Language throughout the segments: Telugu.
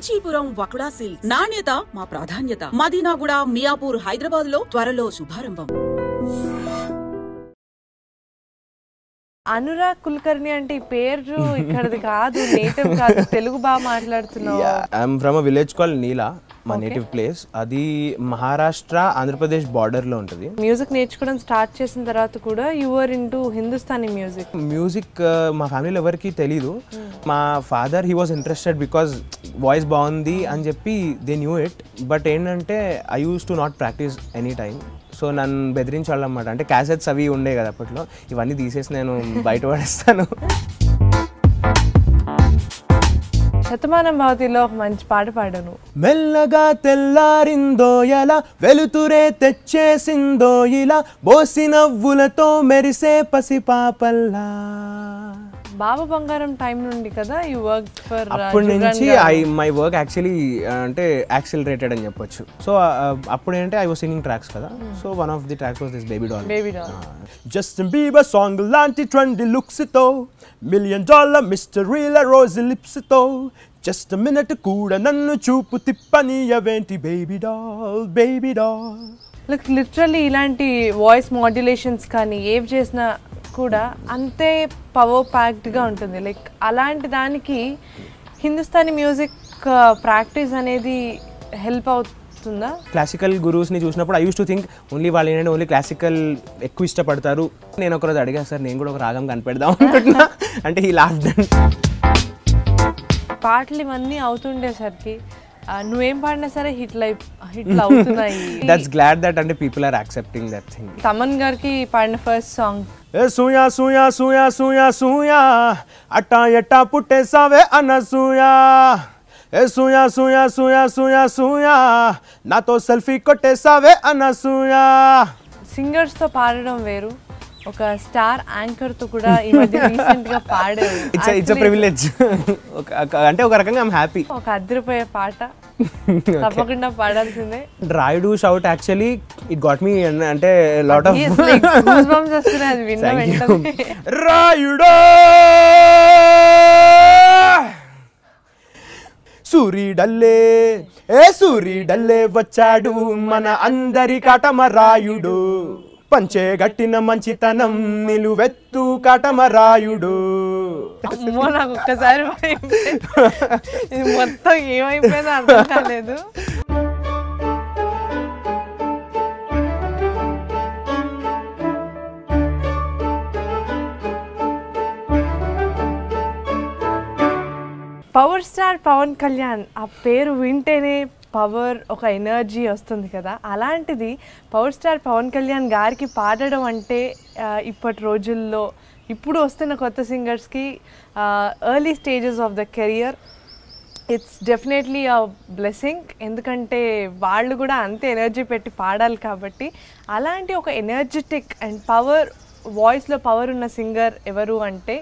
కాంచీపురం వకుడా సిల్క్స్ నాణ్యత మా ప్రాధాన్యత. మదీనాగూడ, మియాపూర్, హైదరాబాద్ లో త్వరలో శుభారంభం. అనురాగ్ కుల్కర్ణి అంటే ఈ పేరు ఇక్కడది కాదు, నేటివ్ కాదు, తెలుగు బాగా మాట్లాడుతున్నావు. I'm from a village called Neela, మా నేటివ్ ప్లేస్. అది మహారాష్ట్ర ఆంధ్రప్రదేశ్ బార్డర్ లో ఉంటుంది. మ్యూజిక్ నేర్చుకోవడం స్టార్ట్ చేసిన తర్వాత కూడా you are into Hindustani music. మా ఫ్యామిలీలో ఎవరికి తెలీదు. మా father he was interested because voice బాగుంది అని చెప్పి దే న్యూ ఇట్. బట్ ఏంటంటే I use to not practice any time. So నన్ను బెదిరించాలన్నమాట. అంటే క్యాసెట్స్ అవి ఉండే కదా అప్పట్లో, ఇవన్నీ తీసేసి నేను బయట పడేస్తాను. శతమానం భవతిలో ఒక మంచి పాట పాడను. మెల్లగా తెల్లారిందో ఎలా, వెలుతురే తెచ్చేసిందో ఇలా, బోసి నవ్వులతో మెరిసే పసిపాపల్లా. బాబా బంగారం టైం నుండి కదా యు వర్క్ ఫర్. అప్పటి నుంచి మై వర్క్ యాక్చువల్లీ అంటే యాక్సిలరేటెడ్ అని చెప్పొచ్చు. సో అప్పుడు ఏంటంటే ఐ వాజ్ సింగింగ్ ట్రాక్స్ కదా. So one of the tracks was this baby doll. Justin Bieber song లాంటి ట్రెండీ లుక్స్ తో, $1,000,000 మిస్టరీల రోజు లిప్స్ తో, జస్ట్ మినిట్ కూడా నన్ను చూపు తిప్పనీయవేంటి baby doll baby doll. Literally ఇలాంటి వాయిస్ మాడ్యులేషన్స్ కానీ ఏవి చేసినా కూడా అంతే పవర్ ప్యాక్డ్గా ఉంటుంది. లైక్ అలాంటి దానికి హిందుస్థానీ మ్యూజిక్ ప్రాక్టీస్ అనేది హెల్ప్ అవుతుందా? క్లాసికల్ గురూస్ని చూసినప్పుడు I use to think only వాళ్ళు ఏంటంటే ఓన్లీ క్లాసికల్ ఎక్కువ ఇష్టపడతారు. నేను ఒకరోజు అడిగా, సార్ నేను కూడా ఒక రాగం కనిపెడదాం అనుకుంటున్నా అంటే ఈ లాస్ట్ పాటలు ఇవన్నీ అవుతుండేసరికి నువ్వేం పాడినా సరే హిట్లు అవుతున్నాయి. దట్స్ గ్లాడ్ దట్ అంటే people are accepting that thing. Thaman గారికి పాడిన ఫస్ట్ సాంగ్ ఏ సూయా సూయా సూయా సూయా సూయా అట్టా ఎట్టా పుట్టేసావే అనసూయా, ఏ సూయా సూయా సూయా సూయా సూయా నాతో సెల్ఫీ కొట్టేసావే అనసూయా. సింగర్స్తో పాడడం వేరు, ఒక స్టార్ యాంకర్ తో కూడా ఈ మధ్య రీసెంట్ గా పాడారు. It's a privilege. అంటే ఒక రకంగా ఐమ్ హ్యాపీ. ఒక అదిరిపోయే పాట తప్పకుండా పాడాల్సిందే. Rayudu shout actually it got me అంటే లాట్ ఆఫ్ గూస్ బంప్స్ వస్తున్నాయి అది విన్న వెంటనే. రాయుడు సూరీడల్లే ఏ సూరీడల్లే వచ్చాడు మన అందరి కాటమరాయుడు, పంచే గట్టిన మంచితనం నిలువెత్తు కాటమరాయుడు. అమ్మో నాకు ఒక్కసారి ఇది మొత్తం ఏమైపోయిందో అర్థం కాలేదు. పవర్ స్టార్ పవన్ కళ్యాణ్ ఆ పేరు వింటేనే పవర్, ఒక ఎనర్జీ వస్తుంది కదా. అలాంటిది పవర్ స్టార్ పవన్ కళ్యాణ్ గారికి పాడడం అంటే ఇప్పటి రోజుల్లో ఇప్పుడు వస్తున్న కొత్త సింగర్స్కి early stages of the career it's definitely a blessing. ఎందుకంటే వాళ్ళు కూడా అంతే ఎనర్జీ పెట్టి పాడాలి కాబట్టి. అలాంటి ఒక ఎనర్జెటిక్ అండ్ పవర్, వాయిస్లో పవర్ ఉన్న సింగర్ ఎవరు అంటే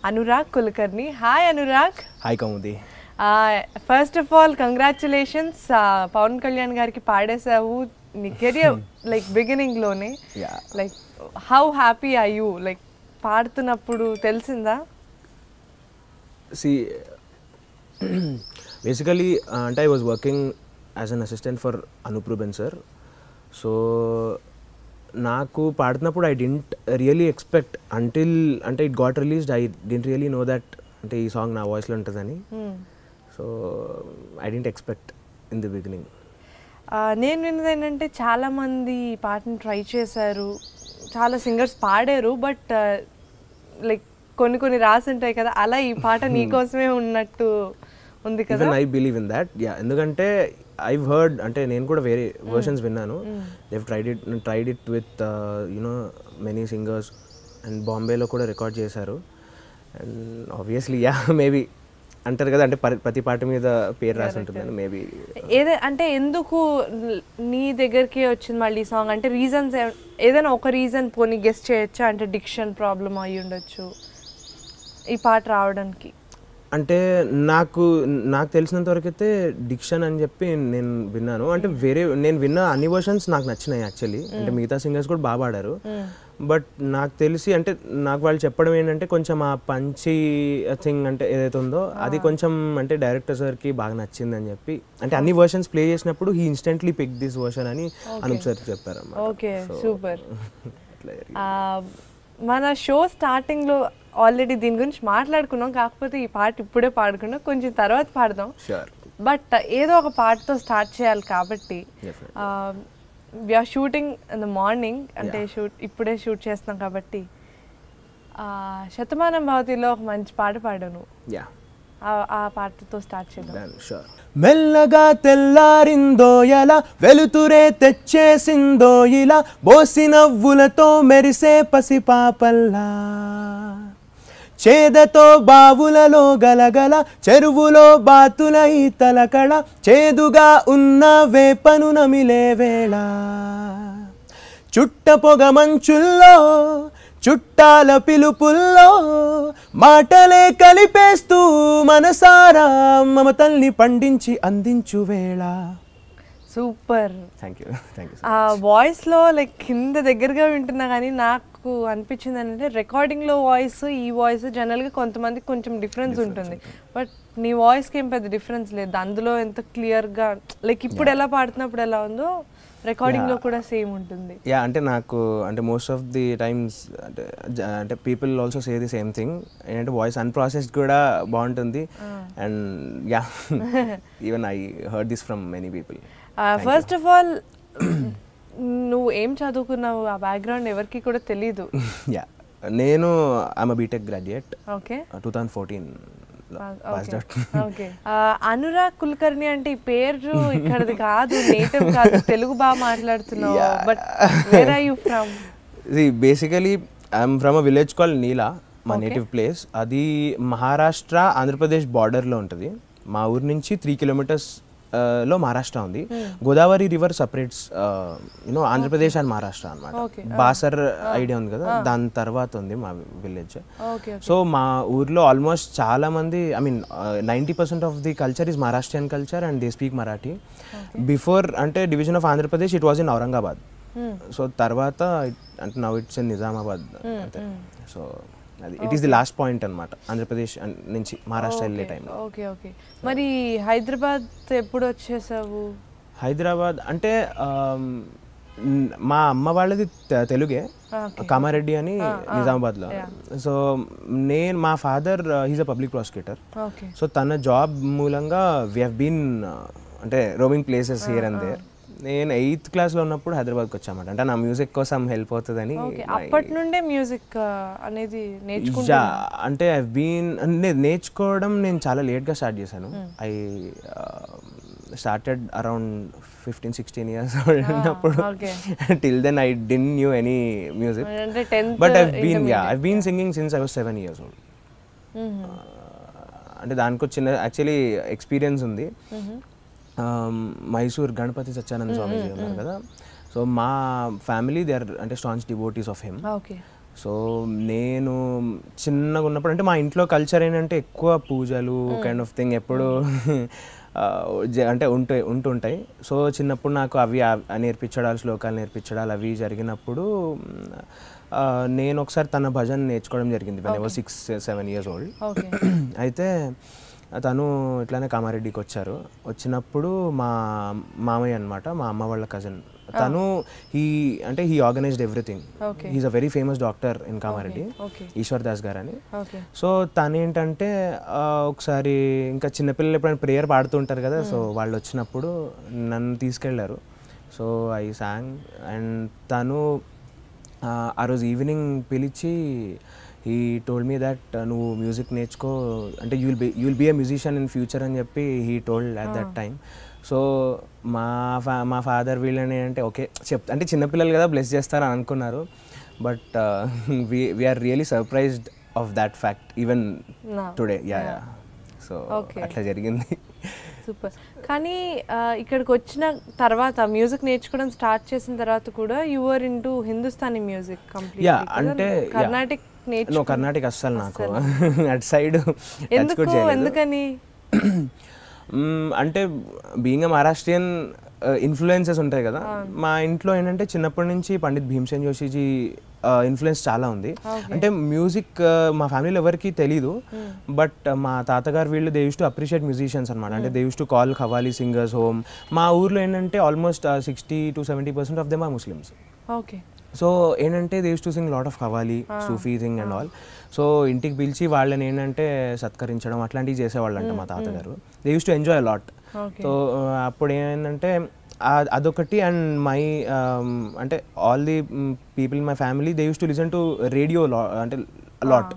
Anurag Kulkarni. Hi Anurag. Hi Kaumudi. First of all congratulations, Pawan Kalyan గారికి పాడేసావు నీ కెరియర్ లైక్ బిగినింగ్లోనే. Like how happy are you? Like పాడుతున్నప్పుడు తెలిసిందా? బేసికలీ అంటే I was working as an assistant for Anoop Rubens sir. So నాకు పాడుతున్నప్పుడు I didn't really expect until అంటే it got released I didn't really know that అంటే ఈ సాంగ్ నా వాయిస్లో ఉంటుందని. So I didn't expect in the beginning. నేను విన్నది ఏంటంటే చాలామంది ఈ పాటను ట్రై చేశారు, చాలా సింగర్స్ పాడారు, బట్ లైక్ కొన్ని రాసి ఉంటాయి కదా, అలా ఈ పాట నీకోసమే ఉన్నట్టు ఉంది కదా. I believe in that. Yeah, ఎందుకంటే ఐవ్ హర్డ్ అంటే నేను కూడా వేరే వర్షన్స్ విన్నాను. They've tried it with you know many singers and బాంబేలో కూడా రికార్డ్ చేశారు. అండ్ ఆబ్వియస్లీ యా మేబీ అంటారు కదా అంటే ప్రతి పాట మీద పేరు రాసి ఉంటుందని. మేబీ అంటే ఎందుకు నీ దగ్గరికి వచ్చింది మళ్ళీ సాంగ్ అంటే రీజన్స్ ఏదైనా ఒక రీజన్ పోనీ గెస్ట్ చేయొచ్చా? అంటే డిక్షన్ ప్రాబ్లమ్ అయ్యి ఉండొచ్చు ఈ పాట రావడానికి. అంటే నాకు తెలిసినంత వరకు అయితే డిక్షన్ అని చెప్పి నేను విన్నాను. అంటే నేను విన్న అన్ని వర్షన్స్ నాకు నచ్చినాయి యాక్చువల్లీ. అంటే మిగతా సింగర్స్ కూడా బాగా పాడారు. బట్ నాకు తెలిసి అంటే నాకు వాళ్ళు చెప్పడం ఏంటంటే కొంచెం ఆ పంచి థింగ్ అంటే ఏదైతే ఉందో అది కొంచెం అంటే డైరెక్టర్ సార్కి బాగా నచ్చింది అని చెప్పి, అంటే అన్ని వర్షన్స్ ప్లే చేసినప్పుడు he instantly pick this version అని అనూప్ సార్ చెప్పారు. Okay, super. మన షో స్టార్టింగ్లో ఆల్రెడీ దీని గురించి మాట్లాడుకున్నాం, కాకపోతే ఈ పాట ఇప్పుడే పాడుకున్నాం, కొంచెం తర్వాత పాడదాం. బట్ ఏదో ఒక పాటతో స్టార్ట్ చేయాలి కాబట్టి we're shooting in the morning, అంటే ఇప్పుడే షూట్ చేస్తున్నాం కాబట్టి శతమానం భవతిలో ఒక మంచి పాట పాడాను, ఆ పాటతో స్టార్ట్ చేద్దాం. మెల్లగా తెల్లారిందో ఎలా, వెలుతురే తెచ్చేసిందో ఇలా, బోసి నవ్వులతో మెరిసే పసిపాపల్లా, చేదతో బావులలో గలగల, చెరువులో బాతుల ఈతల కళ, చేదుగా ఉన్న వేపను నమిలే వేళ, చుట్ట పొగ మంచుల్లో చుట్టాల పిలుపుల్లో, మాటలే కలిపేస్తూ మనసారా మమతల్ని పండించి అందించు వేళ. సూపర్. Thank you. ఆ వాయిస్లో లైక్ కింద దగ్గరగా వింటున్నా కానీ నాకు అనిపించింది అంటే రికార్డింగ్లో వాయిస్ ఈ వాయిస్ జనరల్గా కొంతమందికి కొంచెం డిఫరెన్స్ ఉంటుంది, బట్ నీ వాయిస్కి ఏం పెద్ద డిఫరెన్స్ లేదు. అందులో ఎంత క్లియర్గా లైక్ ఇప్పుడు ఎలా పాడుతున్నప్పుడు ఎలా ఉందో రికార్డింగ్లో కూడా సేమ్ ఉంటుంది. యా, అంటే నాకు అంటే మోస్ట్ ఆఫ్ ది టైమ్స్ అంటే people also say the same thing, ఏంటంటే వాయిస్ అన్ప్రాసెస్డ్ కూడా బాగుంటుంది. And yeah, even I heard this from many people. First of all నువ్వు ఏం చదువుకున్నావు, ఆ బ్యాక్గ్రౌండ్ ఎవరికి కూడా తెలీదు. యా, నేను I'm BTech graduate. Okay, 2014. Anurag Kulkarni అంటే ఈ పేరు ఇక్కడది కాదు, నేటివ్ కాదు, తెలుగు బాగా మాట్లాడుతున్నావు, but where are you from? Basically I'm from a village called Neela, మా నేటివ్ ప్లేస్. అది మహారాష్ట్ర ఆంధ్రప్రదేశ్ బార్డర్లో ఉంటుంది. మా ఊరు నుంచి 3 kilometers లో మహారాష్ట్ర ఉంది. Godavari river separates you know Andhra Pradesh and Maharashtra అనమాట. బాసర్ ఐడియా ఉంది కదా, దాని తర్వాత ఉంది మా విలేజ్. సో మా ఊర్లో ఆల్మోస్ట్ చాలా మంది, I mean 90% of the culture is Maharashtrian culture and they speak Marathi. Before అంటే division of Andhra Pradesh it was in Aurangabad. So తర్వాత అంటే now it's in Nizamabad. So అది it is the last point అనమాట ఆంధ్రప్రదేశ్ నుంచి మహారాష్ట్ర వెళ్ళే టైంలో. Okay okay. మరి హైదరాబాద్ ఎప్పుడు వచ్చేసావు? హైదరాబాద్ అంటే మా అమ్మ వాళ్ళది తెలుగే, కామారెడ్డి అని నిజామాబాద్లో. సో మా father he's a public prosecutor. So తన జాబ్ మూలంగా వీ హ్యావ్ బీన్ అంటే roaming places here and there. నేను 8th class లో ఉన్నప్పుడు హైదరాబాద్కి వచ్చామాట, అంటే నా మ్యూజిక్ కోసం హెల్ప్ అవుతుందని. అప్పటి నుండే మ్యూజిక్ అనేది నేర్చుకుంటా అంటే ఐ బీన్ నేర్చుకోవడం నేను చాలా లేట్గా స్టార్ట్ చేశాను. ఐ స్టార్టెడ్ అరౌండ్ 15-16 years ఉన్నప్పుడు. Till then I didn't knew any music, but I been singing since I was 7 years old. అంటే దానికి చిన్న యాక్చువల్లీ ఎక్స్పీరియన్స్ ఉంది. మైసూర్ గణపతి సత్యానంద స్వామీజీ ఉన్నారు కదా, సో మా ఫ్యామిలీ దే ఆర్ అంటే staunch devotees of him. So నేను చిన్నగా ఉన్నప్పుడు అంటే మా ఇంట్లో కల్చర్ ఏంటంటే ఎక్కువ పూజలు కైండ్ ఆఫ్ థింగ్ ఎప్పుడు అంటే ఉంటుంటాయి. సో చిన్నప్పుడు నాకు అవి నేర్పించడాలు, శ్లోకాలు నేర్పించడాలు అవి జరిగినప్పుడు నేను ఒకసారి తన భజన నేర్చుకోవడం జరిగింది. when I was 6-7 years old. అయితే తను ఇట్లానే కామారెడ్డికి వచ్చినప్పుడు మా మామయ్య అనమాట, మా అమ్మ వాళ్ళ కజిన్, తను he organised everything. He's a very famous doctor in Kamareddy, Eshwar Das garu అని. సో తను ఏంటంటే ఒకసారి ఇంకా చిన్నపిల్లలు ఎప్పుడైనా ప్రేయర్ పాడుతుంటారు కదా, సో వాళ్ళు వచ్చినప్పుడు నన్ను తీసుకెళ్లారు. సో ఐ సాంగ్ అండ్ తను ఆ రోజు ఈవినింగ్ పిలిచి he told me that నువ్వు మ్యూజిక్ నేర్చుకో అంటే you will be a musician in future అని చెప్పి he told at that time. So మా ఫాదర్ వీళ్ళని అంటే ఓకే అంటే చిన్నపిల్లలు కదా బ్లెస్ చేస్తారని అనుకున్నారు, but we're really surprised of that fact even today. Yeah, so అట్లా జరిగింది. సూపర్. కానీ ఇక్కడికి వచ్చిన తర్వాత మ్యూజిక్ నేర్చుకోవడం స్టార్ట్ చేసిన తర్వాత కూడా you were into Hindustani music completely. అంటే కర్ణాటిక్ నేర్చుకో కర్ణాటక అస్సలు నాకు అటు సైడ్ ఎందుకని అంటే బీయింగ్ మహారాష్ట్రియన్ ఇన్ఫ్లుయెన్సెస్ ఉంటాయి కదా మా ఇంట్లో ఏంటంటే చిన్నప్పటి నుంచి పండిత్ భీమ్సేన్ జోషిజీ ఇన్ఫ్లుయెన్స్ చాలా ఉంది అంటే మ్యూజిక్ మా ఫ్యామిలీలో ఎవరికి తెలీదు బట్ మా తాతగారు వీళ్ళు they use to appreciate musicians అనమాట అంటే they use to call qawwali singers home మా ఊర్లో ఏంటంటే almost 60-70% of them are Muslims okay so ఏంటంటే they use to sing lot of qawwali Sufi thing and all so ఇంటికి పిలిచి వాళ్ళని ఏంటంటే సత్కరించడం అట్లాంటివి చేసేవాళ్ళు అంట మా తాతగారు they use to enjoy lot so అప్పుడు ఏంటంటే అదొకటి అండ్ మై అంటే all the people in my family they use to listen to radio అంటే లాట్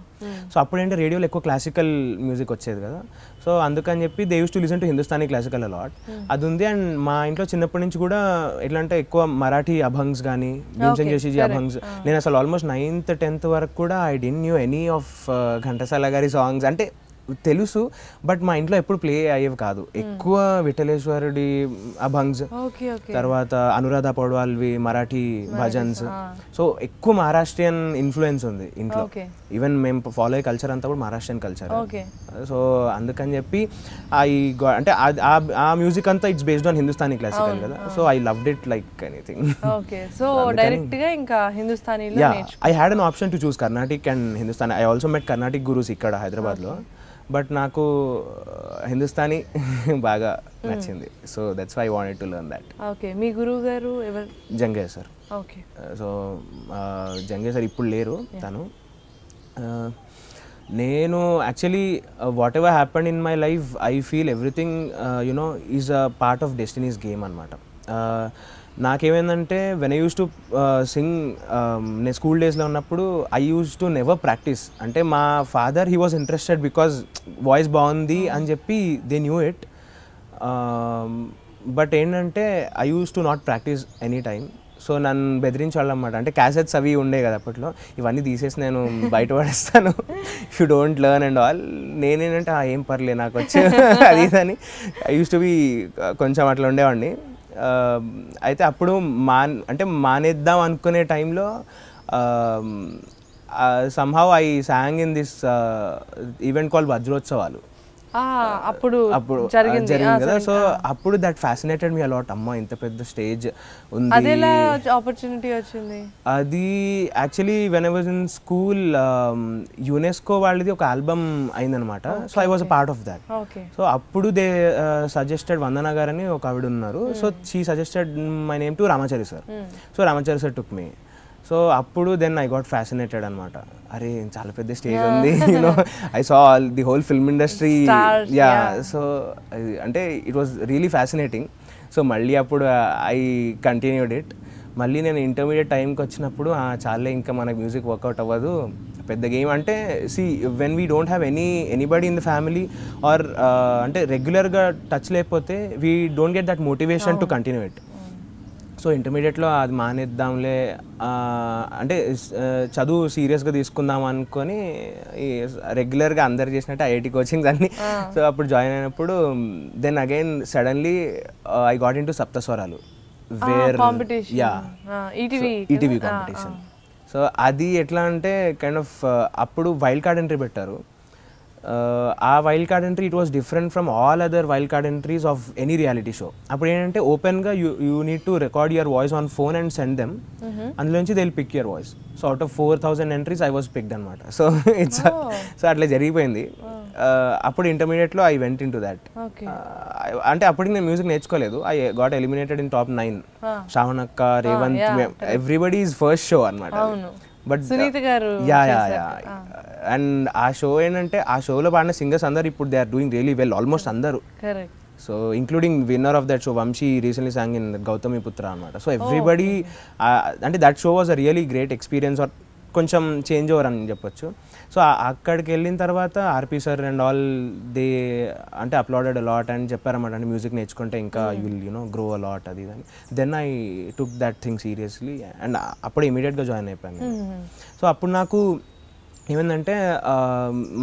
సో అప్పుడేంటే రేడియోలో ఎక్కువ క్లాసికల్ మ్యూజిక్ వచ్చేది కదా సో అందుకని చెప్పి they use to listen to Hindustani classical lot అది ఉంది అండ్ మా ఇంట్లో చిన్నప్పటి నుంచి కూడా ఎట్లా అంటే ఎక్కువ మరాఠీ అభంగ్స్ కానీ భీమ్సేన్ జోషిజీ అభంగ్స్ నేను అసలు ఆల్మోస్ట్ 9th 10th వరకు కూడా I didn't knew any of Ghantasala గారి సాంగ్స్ అంటే తెలుసు బట్ మా ఇంట్లో ఎప్పుడు ప్లే అయ్యేవి కాదు ఎక్కువ విఠలేశ్వరుడి అభంగ్స్ తర్వాత అనురాధ పౌడ్వాల్వి మరాఠీ భజన్స్ సో ఎక్కువ మహారాష్ట్రియన్ ఇన్ఫ్లుయెన్స్ ఉంది ఇంట్లో ఈవెన్ మేము ఫాలో అయ్యే కల్చర్ అంతా కూడా మహారాష్ట్రియన్ కల్చర్ సో అందుకని చెప్పి అంటే ఆ మ్యూజిక్ అంతా it's based on Hindustani classical కదా so I loved it like anything so direct గా ఇంకా హిందుస్థానీలో I had an option to choose Carnatic and Hindustani I also met Carnatic gurus ఇక్కడ హైదరాబాద్లో బట్ నాకు హిందుస్థానీ బాగా నచ్చింది so that's why I wanted to learn that okay మీ గురువు గారు ఎవరు Jangaiah sir okay so Jangaiah sir ఇప్పుడు లేరు తను నేను actually whatever happened in my life I feel everything you know is a part of destiny's game అనమాట నాకేమైందంటే when I use to sing నేను స్కూల్ డేస్లో ఉన్నప్పుడు I use to never practice అంటే మా father he was interested because voice బాగుంది అని చెప్పి దే న్యూ ఇట్ బట్ ఏంటంటే I use to not practice any time so నన్ను బెదిరించాళ్ళు అన్నమాట అంటే క్యాసెట్స్ అవి ఉండే కదా అప్పట్లో ఇవన్నీ తీసేసి నేను బయట పడేస్తాను if you don't learn and all నేనేంటంటే ఏం పర్లేదు నాకు వచ్చి అది ఇదని ఐ యూస్ టు బి కొంచెం అట్లా ఉండేవాడిని అయితే అప్పుడు మానేద్దాం అనుకునే టైంలో somehow I sang in this event called వజ్రోత్సవాలు అప్పుడు జరిగింది కదా సో అప్పుడు దట్ ఫ్యాసినేటెడ్ మీ అలాట్ అమ్మ ఇంత పెద్ద స్టేజ్ ఉంది అది ఎలా ఆపర్చునిటీ వచ్చింది అది actually when I was in school UNESCO వాళ్ళది ఒక ఆల్బమ్ అయిందనమాట so I was a part of that so అప్పుడు దే సజెస్టెడ్ వందన గారు అని ఒక ఆవిడ ఉన్నారు so she suggested my name to Ramachari sir so Ramachari sir took me so అప్పుడు దెన్ ఐ గాట్ ఫ్యాసినేటెడ్ అనమాట అరే చాలా పెద్ద స్టేజ్ ఉంది you know I saw all the whole film industry yeah so అంటే it was really fascinating so మళ్ళీ అప్పుడు ఐ కంటిన్యూడ్ ఇట్ మళ్ళీ నేను ఇంటర్మీడియట్ టైంకి వచ్చినప్పుడు చాలే ఇంకా మనకు మ్యూజిక్ వర్కౌట్ అవ్వదు పెద్ద గేమ్ అంటే see when we don't have anybody in the family or అంటే రెగ్యులర్గా టచ్ లేకపోతే we don't get that motivation to continue it so ఇంటర్మీడియట్లో అది మానేద్దాంలే అంటే చదువు సీరియస్గా తీసుకుందాం అనుకొని రెగ్యులర్గా అందరు చేసినట్టు ఐఐటి కోచింగ్స్ అన్నీ సో అప్పుడు జాయిన్ అయినప్పుడు then again suddenly I got in to Saptaswaralu where ya ETV competition so అది ఎట్లా అంటే కైండ్ ఆఫ్ అప్పుడు వైల్డ్ కార్డ్ ఎంట్రీ పెట్టారు ఆ wild card entry it was different from all other wild card entries of any reality show అప్పుడు ఏంటంటే ఓపెన్గా you need to record your voice on phone and send them అందులోంచి they will pick your voice so out of 4,000 entries I was picked అనమాట సో ఇట్స్ సో అట్లా జరిగిపోయింది అప్పుడు ఇంటర్మీడియట్లో I went in to that అంటే అప్పటికి నేను మ్యూజిక్ నేర్చుకోలేదు I got eliminated in top 9 శ్రావణక్క Revanth everybody is first show అనమాట బట్ యా అండ్ ఆ షో ఏంటంటే ఆ షోలో పాడిన సింగర్స్ అందరు ఇప్పుడు they are doing really well almost అందరూ so including winner of that show Vamshi recently sang in Gautami పుత్ర అనమాట సో ఎవ్రీబడి అంటే that show was a really great experience or కొంచెం చేంజ్ ఓవర్ అని చెప్పొచ్చు సో అక్కడికి వెళ్ళిన తర్వాత RP sir and all they అంటే అప్లోడెడ్ అలాట్ అని చెప్పారన్నమాట అంటే మ్యూజిక్ నేర్చుకుంటే ఇంకా you will you know grow a lot అది అని then I took that thing seriously and అప్పుడు ఇమీడియట్గా జాయిన్ అయిపోయాను సో అప్పుడు నాకు ఏమైందంటే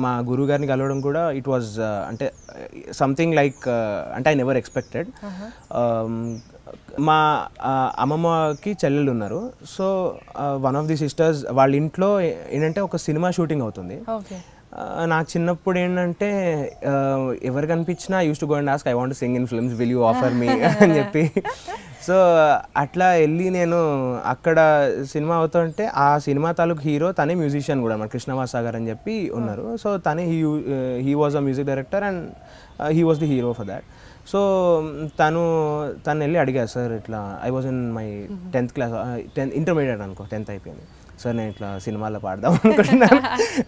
మా గురువు గారిని కలవడం కూడా ఇట్ వాజ్ అంటే సంథింగ్ లైక్ అంటే ఐ నెవర్ ఎక్స్పెక్టెడ్ మా అమ్మమ్మకి చెల్లెలు ఉన్నారు. So one of the sisters వాళ్ళ ఇంట్లో ఏంటంటే ఒక సినిమా షూటింగ్ అవుతుంది. నాకు చిన్నప్పుడు ఏంటంటే ఎవరు కనిపించినా used to go and ask I want sing in films, will you offer me అని చెప్పి. సో అట్లా వెళ్ళి నేను అక్కడ సినిమా అవుతుంటే ఆ సినిమా తాలూకు హీరో తనే మ్యూజిషియన్ కూడా, మన కృష్ణవాసాగర్ అని చెప్పి ఉన్నారు. సో తనే he was a music director and he was the hero for that. So తను వెళ్ళి అడిగారు, సార్ ఇట్లా I was in my 10th class, intermediate అనుకో, 10th అయిపోయింది, సార్ నేను ఇట్లా సినిమాలో పాడదాం అనుకుంటున్నాను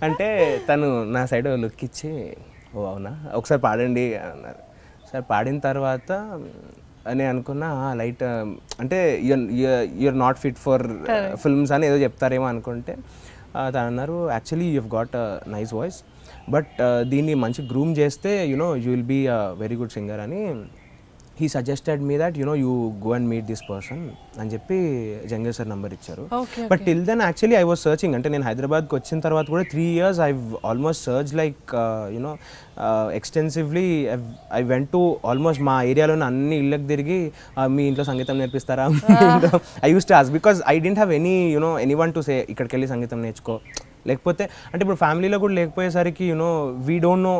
అంటే తను నా సైడ్ లుక్ ఇచ్చి, ఓ అవునా ఒకసారి పాడండి అన్నారు. సార్ పాడిన తర్వాత నేను అనుకున్నా లైట్ అంటే you're not fit for films అని ఏదో చెప్తారేమో అనుకుంటే తను అన్నారు, actually you have got a nice voice, but దీన్ని మంచి గ్రూమ్ చేస్తే you know you will be a very good singer అని he suggested me that you go and meet this person అని చెప్పి జంగేర్ సార్ నెంబర్ ఇచ్చారు. But till then actually I was searching, అంటే నేను హైదరాబాద్కి వచ్చిన తర్వాత కూడా 3 years I almost search like extensively. I went to almost మా ఏరియాలోని అన్ని ఇళ్ళకి తిరిగి మీ ఇంట్లో సంగీతం నేర్పిస్తారా, I use to ask because I didn't have anyone to say ఇక్కడికి వెళ్ళి సంగీతం నేర్చుకో, లేకపోతే అంటే ఇప్పుడు ఫ్యామిలీలో కూడా లేకపోయేసరికి we don't know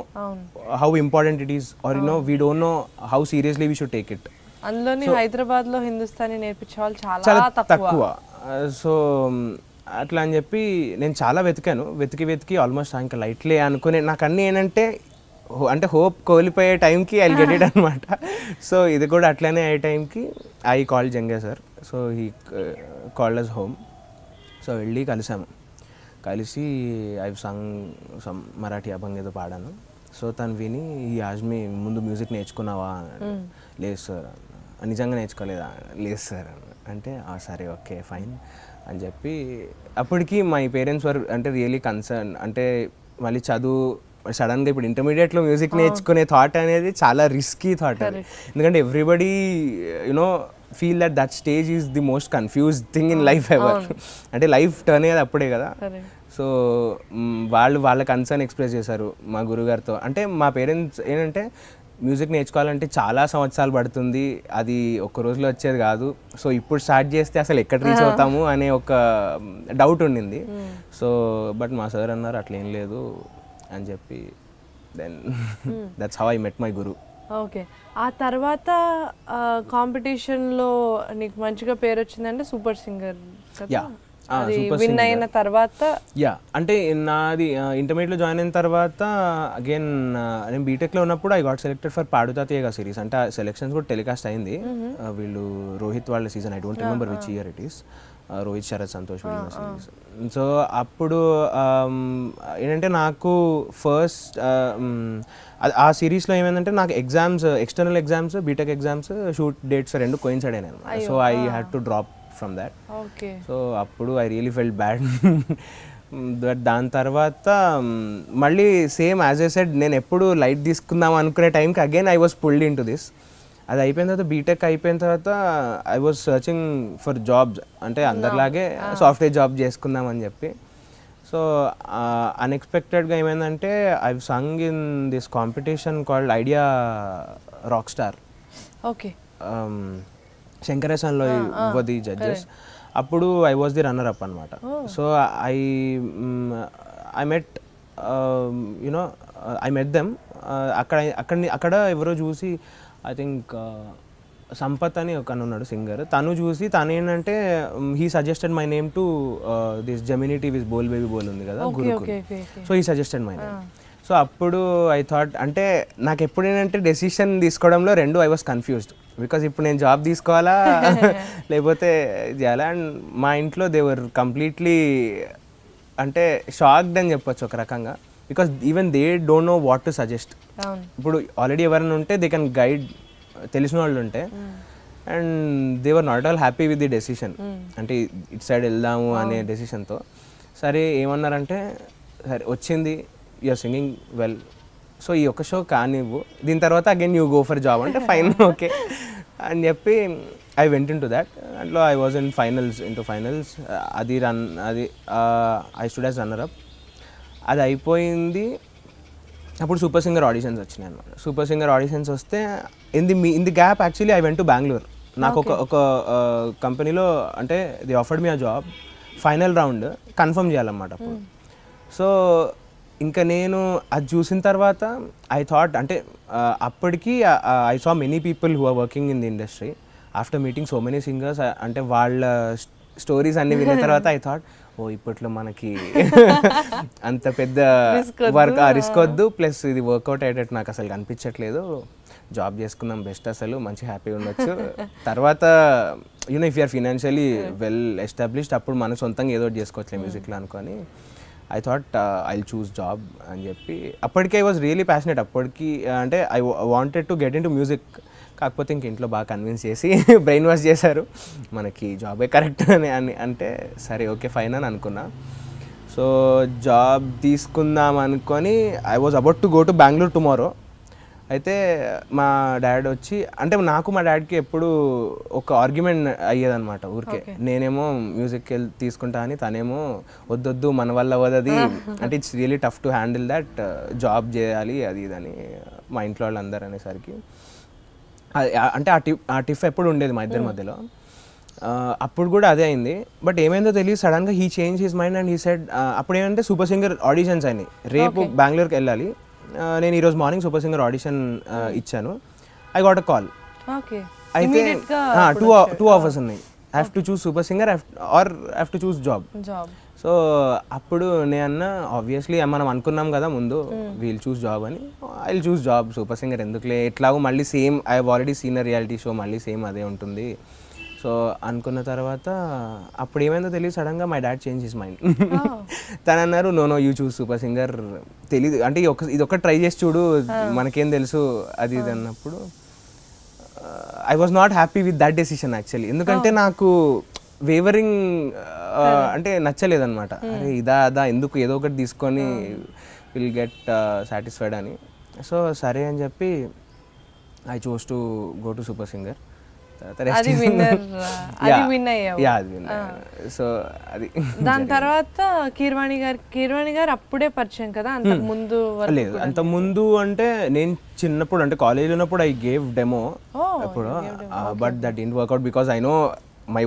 how important it is or we don't know how seriously we should take it. అందులోని హైదరాబాద్లో హిందుస్థానీ నేర్పించే వాళ్ళు చాలా తక్కువ. సో అట్లా అని చెప్పి నేను చాలా వెతికి ఆల్మోస్ట్ ఇంకా లైట్లే అనుకునే, నాకు అన్నీ ఏంటంటే అంటే హోప్ కోల్పోయే టైంకి ఐ గెట్ ఇట్ అనమాట. సో ఇది కూడా అట్లానే అయ్యే టైంకి I call Jange sir. So he called us home. So వెళ్ళి కలిసి I sung some Marathi abhang ఏదో పాడాను. సో తను విని ఈ ఆజ్మీ ముందు మ్యూజిక్ నేర్చుకున్నావా, లేదు సార్. నిజంగా నేర్చుకోలేదా, లేదు సార్ అంటే సరే ఓకే ఫైన్ అని చెప్పి. అప్పటికి మై పేరెంట్స్ వర్ అంటే రియలీ కన్సర్న్, అంటే మళ్ళీ చదువు సడన్గా ఇప్పుడు ఇంటర్మీడియట్లో మ్యూజిక్ నేర్చుకునే థాట్ అనేది చాలా రిస్కీ థాట్ అది. ఎందుకంటే everybody feel that stage is the most confused thing in life ever. అంటే లైఫ్ టర్న్ అయ్యేది అప్పుడే కదా. సో వాళ్ళ కన్సర్న్ ఎక్స్ప్రెస్ చేశారు మా గురుగారితో. అంటే మా పేరెంట్స్ ఏంటంటే మ్యూజిక్ నేర్చుకోవాలంటే చాలా సంవత్సరాలు పడుతుంది, అది ఒక్క రోజులో వచ్చేది కాదు. సో ఇప్పుడు స్టార్ట్ చేస్తే అసలు ఎక్కడ రీచ్ అవుతాము అనే ఒక డౌట్ ఉండింది. సో బట్ మా సార్ అన్నారు అట్లేం లేదు అని చెప్పి. Then that's how I met my guru. Okay, ఆ తర్వాత కాంపిటీషన్లో నీకు మంచిగా పేరు వచ్చిందంటే సూపర్ సింగర్ విన్ అయిన తర్వాత. అంటే నాది ఇంటర్మీడియట్లో జాయిన్ అయిన తర్వాత అగైన్ నేను బీటెక్లో ఉన్నప్పుడు ఐ గాట్ సెలెక్టెడ్ ఫర్ పాడుతా తీయగా సిరీస్. అంటే ఆ సెలెక్షన్స్ కూడా టెలికాస్ట్ అయింది. వీళ్ళు రోహిత్ వాళ్ళ season, I don't remember which year it is, Rohit Sharath Santosh వెళ్ళిన సిరీస్. సో అప్పుడు ఏంటంటే నాకు ఫస్ట్ ఆ సిరీస్లో ఏమైందంటే నాకు exams, external exams, BTech exams shoot dates రెండు కోయిన్సైడ్ అయినాయి అనమాట. So I had to drop from that. So అప్పుడు I really felt bad. But దాని తర్వాత మళ్ళీ సేమ్ యాజ్ ఐ సెడ్ నేను ఎప్పుడు లైట్ తీసుకుందాం అనుకునే టైంకి again I was pulled in to this. అది అయిపోయిన తర్వాత బీటెక్ అయిపోయిన తర్వాత I was searching for jobs, అంటే అందరిలాగే సాఫ్ట్వేర్ జాబ్ చేసుకుందామని చెప్పి. సో అన్ఎక్స్పెక్టెడ్గా ఏమైందంటే I sung in this competition called Idea rock star. Okay, శంకరేశన్లో వర్ ది జడ్జెస్. అప్పుడు I was the runner up అనమాట. So I met them. అక్కడ ఎవరో చూసి, ఐ థింక్ సంపత్ అని ఒక ఉన్నాడు సింగర్, తను చూసి తను ఏంటంటే he suggested my name to this Gemini TV's Bol baby Bol ఉంది కదా, Gurukul. So he suggested my name. So అప్పుడు ఐ థాట్, అంటే నాకు ఎప్పుడు ఏంటంటే డెసిషన్ తీసుకోవడంలో రెండు ఐ వాస్ కన్ఫ్యూజ్డ్. బికాజ్ ఇప్పుడు నేను జాబ్ తీసుకోవాలా లేకపోతే చేయాలా. అండ్ మా ఇంట్లో దే వర్ కంప్లీట్లీ అంటే షాక్డ్ అని చెప్పొచ్చు ఒక రకంగా. Because even they don't know what to suggest. ఇప్పుడు ఆల్రెడీ ఎవరైనా ఉంటే దే కెన్ గైడ్, తెలిసిన వాళ్ళు ఉంటే. And they were not all happy with the decision, అంటే ఇట్ సైడ్ వెళ్దాము అనే డెసిషన్తో. సరే ఏమన్నారంటే, సరే వచ్చింది, యూఆర్ సింగింగ్ వెల్, సో ఈ ఒక్క షో కానివ్వు, దీని తర్వాత again you go for job అంటే ఫైన్ ఓకే అని చెప్పి I went in to that. దాంట్లో ఐ వాజ్ ఇన్ ఫైనల్స్, అది I stood as runner up. అది అయిపోయింది. అప్పుడు సూపర్ సింగర్ ఆడిషన్స్ వచ్చినాయి అనమాట. సూపర్ సింగర్ ఆడిషన్స్ వస్తే in the gap actually I went to Bengaluru. నాకు ఒక కంపెనీలో అంటే ది ఆఫర్డ్ మీ ఆ జాబ్, ఫైనల్ రౌండ్ కన్ఫర్మ్ చేయాలన్నమాట అప్పుడు. సో ఇంకా నేను అది చూసిన తర్వాత ఐ థాట్ అంటే అప్పటికి I saw many people who are working in the industry after meeting so many singers. అంటే వాళ్ళ స్టోరీస్ అన్ని విన్న తర్వాత ఐ థాట్ ఓ ఇప్పట్లో మనకి అంత పెద్ద వర్క్ రిస్క్ వద్దు, ప్లస్ ఇది వర్కౌట్ అయ్యేటట్టు నాకు అసలు కనిపించట్లేదు, జాబ్ చేసుకుందాం బెస్ట్, అసలు మంచి హ్యాపీగా ఉండొచ్చు. తర్వాత you know if you're financially well established అప్పుడు మనం సొంతంగా ఏదో ఒకటి చేసుకోవచ్చు మ్యూజిక్లో అనుకొని I thought I choose job అని చెప్పి. అప్పటికి ఐ వాజ్ రియలీ ప్యాషనెట్. అప్పటికి అంటే I wanted to get in to music, కాకపోతే ఇంక ఇంట్లో బాగా కన్విన్స్ చేసి బ్రెయిన్ వాష్ చేశారు, మనకి జాబే కరెక్ట్ అని అంటే సరే ఓకే ఫైన్ అని అనుకున్నా. సో జాబ్ తీసుకుందాం అనుకొని I was about to go to Bengaluru tomorrow. అయితే మా డాడ్ వచ్చి, అంటే నాకు మా డాడ్కి ఎప్పుడు ఒక ఆర్గ్యుమెంట్ అయ్యేదన్నమాట ఊరికే. నేనేమో మ్యూజిక్ తీసుకుంటా అని, తనేమో వద్దొద్దు మన వల్ల అవ్వదు, అంటే it's really tough to handle that, job చేయాలి అది ఇదని మా ఇంట్లో వాళ్ళందరూ అనేసరికి అంటే ఆ టిఫ్ ఎప్పుడు ఉండేది మా ఇద్దరి మధ్యలో. అప్పుడు కూడా అదే అయింది. బట్ ఏమైందో తెలియదు, సడన్గా he change his mind and he said, అప్పుడు ఏమంటే సూపర్ సింగర్ ఆడిషన్స్ అయినాయి, రేపు బెంగళూరుకి వెళ్ళాలి. నేను ఈరోజు మార్నింగ్ సూపర్ సింగర్ ఆడిషన్ ఇచ్చాను. I got a call. అయితే 2 ఆఫర్స్ ఉన్నాయి, I have to choose super singer or I have to choose job. So అప్పుడు నేను అన్న ఆబ్వియస్లీ మనం అనుకున్నాం కదా ముందు వీల్ చూస్ జాబ్ అని, I will choose job, super singer ఎందుకులే, ఎట్లాగో మళ్ళీ same I have already seen a reality show, మళ్ళీ సేమ్ అదే ఉంటుంది. సో అనుకున్న తర్వాత అప్పుడు ఏమైందో తెలియదు, సడన్గా my dad change his mind. తను అన్నారు no you choose super singer, తెలీదు అంటే ఇది ఒక్క ట్రై చేసి చూడు మనకేం తెలుసు అది ఇది అన్నప్పుడు I was not happy with that decision actually. ఎందుకంటే నాకు వేవరింగ్ అంటే నచ్చలేదన్నమాట. అరే ఇదా ఎందుకు ఏదో ఒకటి తీసుకొని విల్ గెట్ సాటిస్ఫైడ్ అని. సో సరే అని చెప్పి I chose to go to super singer. So అది దాని తర్వాత కీరవాణి గారు అప్పుడే పరిచయం కదా, అంతకు ముందు లేదు. అంత ముందు అంటే నేను చిన్నప్పుడు అంటే కాలేజ్ ఉన్నప్పుడు ఐ గేవ్ డెమో అప్పుడు, but that didn't work out because I know my